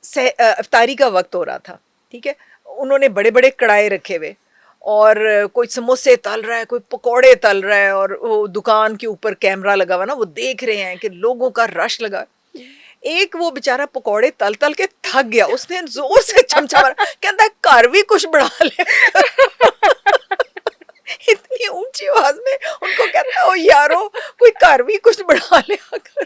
इफ्तारी का वक्त हो रहा था, ठीक है, उन्होंने बड़े बड़े कढ़ाई रखे हुए, और कोई समोसे तल रहा है, कोई पकोड़े तल रहा है, और वो दुकान के ऊपर कैमरा लगा हुआ ना, वो देख रहे हैं कि लोगों का रश लगा। एक वो बेचारा पकोड़े तल तल के थक गया, उसने जोर से चमचा मारा, कहता है घर भी कुछ बना ले। इतनी ऊंची आवाज में उनको कहता है, ओ यारो कोई घर भी कुछ बना लिया करो।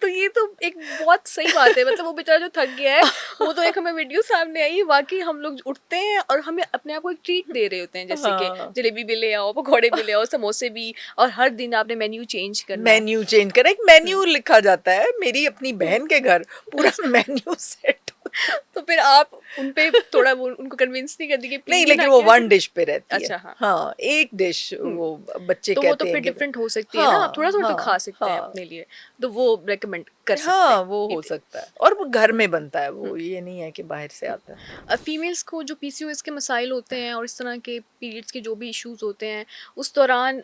तो ये तो एक बहुत सही बात है, मतलब वो बेचारा जो थक गया है, वो तो एक हमें वीडियो सामने आई, वाकई हम लोग उठते हैं और हमें अपने आप को एक ट्रीट दे रहे होते हैं, जैसे कि हाँ, जलेबी भी ले आओ, पकौड़े भी ले आओ, समोसे भी, और हर दिन आपने मेन्यू चेंज करना है। मेन्यू चेंज करें, एक मेन्यू लिखा जाता है, मेरी अपनी बहन के घर पूरा मेन्यू सेट होता है। तो फिर आप उन पे थोड़ा वो उनको कन्विंस नहीं करती कि नहीं, प्लीज लेकिन ना वो क्या। वन डिश पे रहती है। अच्छा हाँ। हाँ, एक डिश हम्म, वो बच्चे तो वो तो कहते फिर हैं कि डिफरेंट हो सकती है ना, आप थोड़ा हाँ थोड़ा तो खा हाँ सकते हैं हाँ अपने लिए, तो वो रेकमेंड कर सकते हाँ, हैं। वो हो सकता है, और वो घर में बनता है, हम्म, वो ये नहीं है कि बाहर से आता है। फीमेल्स को जो पीसीओएस के मसाइल होते हैं और इस तरह के पीरियड्स के जो भी इश्यूज होते हैं उस दौरान,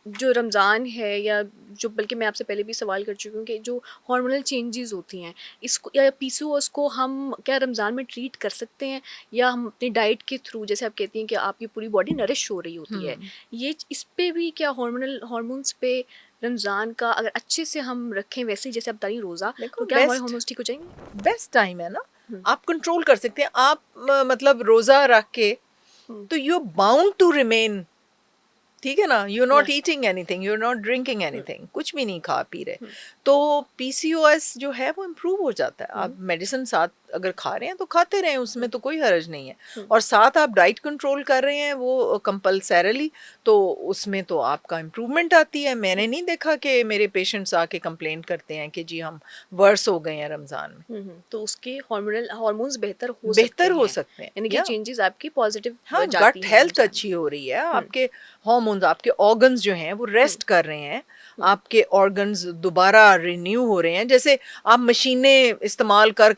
जो रमज़ान है या जो, बल्कि मैं आपसे पहले भी सवाल कर चुकी हूँ कि जो हार्मोनल चेंजेस होती हैं, इसको या पीसीओएस को हम क्या रमज़ान में ट्रीट कर सकते हैं, या हम अपनी डाइट के थ्रू, जैसे आप कहती हैं कि आपकी पूरी बॉडी नरिश हो रही होती है, हम्म, ये इस पे भी क्या हार्मोन्स पे रमज़ान का अगर अच्छे से हम रखें वैसे ही जैसे आप बता रही रोज़ा, देखो तो क्या हमारे बेस्ट हार्मोन्स ठीक हो जाएंगे? बेस्ट टाइम है ना, हम्म, आप कंट्रोल कर सकते हैं। आप मतलब रोजा रख के, हम्म, तो यू बाउंड टू रिमेन, ठीक है ना, यू आर या not eating anything, you are not drinking anything, कुछ भी नहीं खा पी रहे, हम्म, तो पीसीओएस जो है वो इम्प्रूव हो जाता है। आप हम्म, मेडिसिन साथ अगर खा रहे हैं तो खाते रहें, उसमें हम्म, तो कोई हर्ज नहीं है, हम्म, और साथ आप डाइट कंट्रोल कर रहे हैं वो कंपल्सरली, तो उसमें तो आपका इम्प्रूवमेंट आती है। मैंने नहीं देखा कि मेरे पेशेंट्स आके कंप्लेंट करते हैं कि जी हम वर्स हो गए हैं रमज़ान में। तो उसके हार्मोन्स बेहतर हो बेहतर सकते हो हैं, सकते हैं, यानी कि या चेंजेस आपकी पॉजिटिव हाँ, जाती गट हैं हेल्थ रमजान में। अच्छी हो रही है, हम्म, आपके हार्मोन्स, आपके ऑर्गन्स जो हैं वो हम्म, रेस्ट कर रहे हैं, हम्म, आपके ऑर्गन्स दोबारा रिन्यू हो रहे हैं। जैसे आप मशीनें इस्तेमाल कर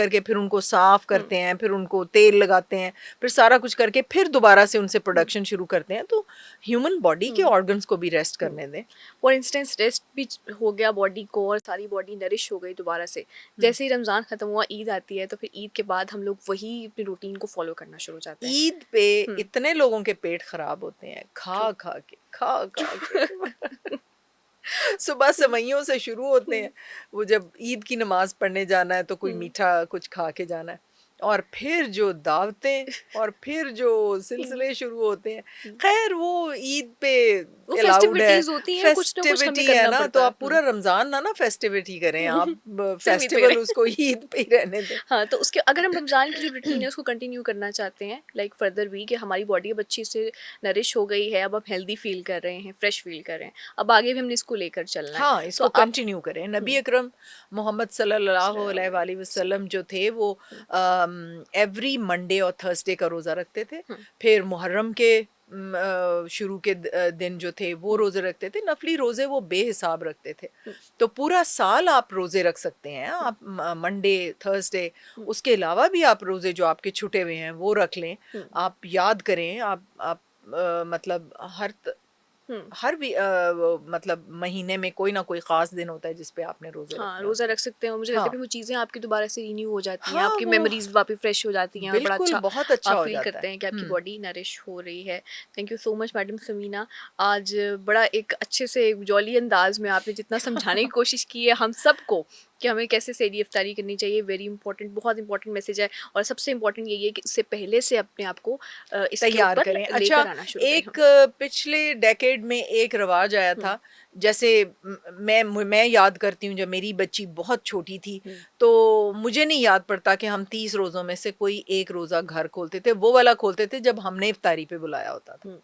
करके फिर उनको साफ करते हैं, फिर उनको तेल लगाते हैं, फिर सारा कुछ करके फिर दोबारा से उनसे प्रोडक्शन शुरू करते हैं। तो ह्यूमन बॉडी के ऑर्गन्स को भी रेस्ट करने दें। फॉर इंस्टेंस रेस्ट भी हो गया बॉडी को और सारी बॉडी नरिश हो गई दोबारा से। जैसे ही रमज़ान ख़त्म हुआ, ईद आती है, तो फिर ईद के बाद हम लोग वही अपनी रूटीन को फॉलो करना शुरू हो जाते हैं। ईद पे इतने लोगों के पेट खराब होते हैं खा खा के सुबह सेवइयों से शुरू होते हैं, वो जब ईद की नमाज पढ़ने जाना है तो कोई मीठा कुछ खा के जाना है, और फिर जो दावतें और फिर जो सिलसिले शुरू होते हैं। खैर वो ईद पे वो अलाउड है, फेस्टिविटीज होती हैं, कुछ ना कुछ हमें फेस्टिविटी है करना ना, तो पड़ता है। आप पूरा रमजान ना फेस्टिविटी करें, आप सिर्फ ईद पे फेस्टिवल करें। उसको ईद पे ही रहने दें। हाँ, तो उसके अगर हम रमज़ान की जो रूटीन है उसको कंटिन्यू करना चाहते हैं, लाइक फर्दर भी, कि हमारी बॉडी अब अच्छी से नरिश हो गई है, अब हम हेल्दी फील कर रहे हैं, फ्रेश फील कर रहे हैं, अब आगे भी हमने इसको लेकर चलना है। हाँ, तो इसको आप कंटिन्यू करें। नबी अकरम मोहम्मद सल्लल्लाहु अलैहि वसल्लम जो थे वो एवरी मंडे और थर्सडे का रोज़ा रखते थे। फिर मुहर्रम के शुरू के दिन जो थे वो रोज़े रखते थे। नफली रोज़े वो बेहिसाब रखते थे। तो पूरा साल आप रोज़े रख सकते हैं, आप मंडे थर्सडे, उसके अलावा भी आप रोज़े जो आपके छूटे हुए हैं वो रख लें। आप याद करें, आप मतलब हर भी मतलब महीने में कोई ना कोई ख़ास दिन होता है जिस पे आपने रोज़े हाँ, रखने रोज़ा होते हैं। रख सकते हैं, और मुझे लगता है हाँ, फिर वो चीज़ें आपकी दोबारा से रिन्यू हो जाती हैं, हाँ, आपकी वो मेमोरीज़ वापस फ्रेश हो जाती हैं और बड़ा बिल्कुल अच्छा बहुत अच्छा आप हो फ़ील जाता करते है। हैं कि आपकी बॉडी नरिश हो रही है। Thank you so much madam Samina. आज बड़ा एक अच्छे से जॉली अंदाज़ में आपने जितना समझाने की कोशिश की है हम सबको कि हमें कैसे सहरी इफ्तारी करनी चाहिए, वेरी इंपॉर्टेंट, बहुत इंपॉर्टेंट मैसेज है, और सबसे इम्पोर्टेंट यही है कि इससे पहले से अपने आप को इसके तैयार ऊपर करें। अच्छा, लेकर आना शुरू करें हम। एक पिछले डेकेड में एक रिवाज आया हुँ, था, जैसे मैं याद करती हूँ जब मेरी बच्ची बहुत छोटी थी, हुँ, तो मुझे नहीं याद पड़ता कि हम 30 रोज़ों में से कोई एक रोज़ा घर खोलते थे, वो वाला खोलते थे जब हमने इफ्तारी पे बुलाया होता था। हुँ,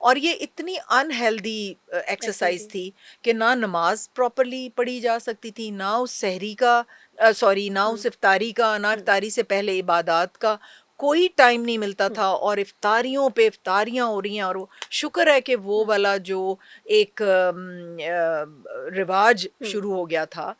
और ये इतनी अनहेल्दी एक्सरसाइज एक्टिविटी। थी कि ना नमाज प्रॉपरली पढ़ी जा सकती थी, ना उस सहरी का सॉरी, ना हुँ, उस इफ्तारी का, ना हुँ, इफ्तारी से पहले इबादत का कोई टाइम नहीं मिलता हुँ, था, और इफ्तारियों पे इफ्तारियां हो रही हैं। और वो शुक्र है कि वो हुँ, वाला जो एक रिवाज हुँ। शुरू हो गया था,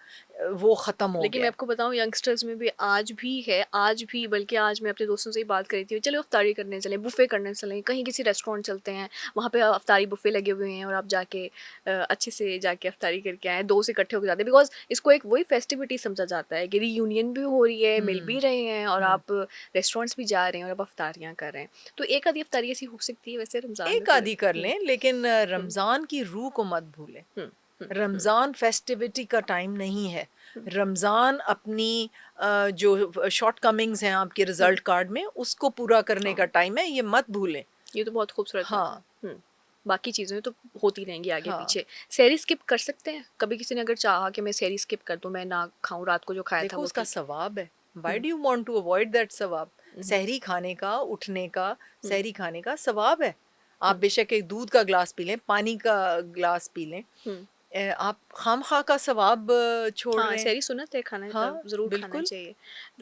वो ख़त्म हो लेकिन गया मैं है। आपको बताऊँ, यंगस्टर्स में भी आज भी है, आज भी, बल्कि आज मैं अपने दोस्तों से ही बात कर रही थी, चलो इफ्तारी करने चलें, बुफ़े करने चलें, कहीं किसी रेस्टोरेंट चलते हैं, वहाँ पे इफ्तारी बुफ़े लगे हुए हैं और आप जाके अच्छे से जाके इफ्तारी करके आएँ, 2 से इकट्ठे होके जाते हैं, बिकॉज़ इसको एक वही फेस्टिविटी समझा जाता है कि रियूनियन भी हो रही है, मिल भी हुँ, रहे हैं, और हुँ। आप रेस्टोरेंट्स भी जा रहे हैं और आप इफ्तारियाँ कर रहे हैं। तो एक आधी इफ्तारी ऐसी हो सकती है वैसे रमज़ान में एक पूरे। आधी कर हुँ, लें, लेकिन हुँ, रमज़ान की रूह को मत भूलें। हुँ, हुँ, हुँ, रमज़ान फेस्टिविटी का टाइम नहीं है। हुँ, रमज़ान अपनी जो शॉर्टकमिंग्स हैं आपके हुँ, रिज़ल्ट कार्ड में, उसको पूरा करने का हाँ। टाइम है, ये मत भूलें। ये तो बहुत खूबसूरत बात है। हाँ, हुँ। बाकी चीज़ें तो होती रहेंगी हाँ। आगे-पीछे। सहरी स्किप कर सकते हैं? कभी किसी ने अगर चाहा कि मैं सहरी स्किप कर दूँ, मैं ना खाऊँ, रात को जो खाया था देखो वो उसका ठीक है। सवाब है। Why hmm, do you want to avoid that सवाब? हुँ, सहरी खाने का, उठने का, हुँ, सहरी खाने का सवाब है। आप हुँ, बेशक एक दूध का ग्लास पी लें, पानी का ग्लास पी लें। हुँ। आप खामखा का सवाब छोड़ हाँ, रहे हैं। सहरी सुन्नत है, खाना हाँ, ज़रूर खाना बिल्कुल। चाहिए।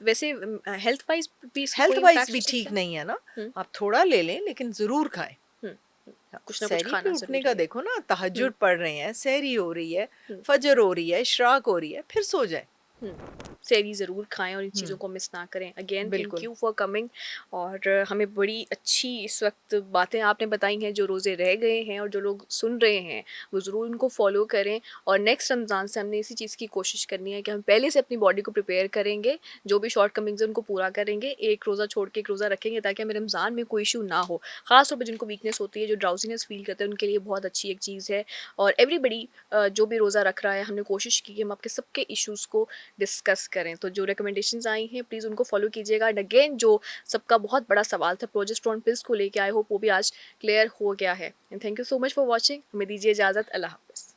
वैसे हेल्थ वाइज़ भी इसके हेल्थ कोई वाइज इम्पैक्ट हो भी सकता ठीक है? नहीं है ना, हुँ, आप थोड़ा ले लें लेकिन ज़रूर खाएँ। हुँ, हुँ। हाँ, कुछ ना कुछ सहरी पे खाना उठने ज़रूरी का है। देखो ना, हुँ, तहज्जुद पढ़ रहे हैं, सहरी हो रही है, हुँ। फजर हो रही है, इशराक हो रही है, फिर सो जाएँ। हुँ। सहरी ज़रूर खाएँ और इन चीज़ों हुँ, को मिस ना करें। अगेन थैंक बिल्कुल। यू फॉर कमिंग, और हमें बड़ी अच्छी इस वक़्त बातें आपने बताई हैं, जो रोज़े रह गए हैं और जो लोग सुन रहे हैं, वो ज़रूर उनको फ़ॉलो करें, और नेक्स्ट रमज़ान से हमने इसी चीज़ की कोशिश करनी है कि हम पहले से अपनी बॉडी को प्रिपेयर करेंगे, जो भी शॉर्टकमिंग्स हैं उनको पूरा करेंगे, एक रोज़ा छोड़ के एक रोज़ा रखेंगे ताकि हमें रमज़ान में कोई इश्यू ना हो। ख़ास तौर पे जिनको वीकनेस होती है, जो ड्राउज़ीनेस फ़ील करते हैं, उनके लिए बहुत अच्छी एक चीज़ है, और एवरीबॉडी जो भी रोज़ा रख रहा है, हमने कोशिश की कि हम आपके सबके इश्यूज़ को डिस्कस करें। तो जो रिकमेंडेशंस आई हैं प्लीज़ उनको फॉलो कीजिएगा, एंड अगेन जो सबका बहुत बड़ा सवाल था प्रोजेस्टेरोन पिल्स को लेके, आई होप वो भी आज क्लियर हो गया है। And thank you so much for watching. हमें दीजिए इजाज़त। अल्लाह हाफ़िज़।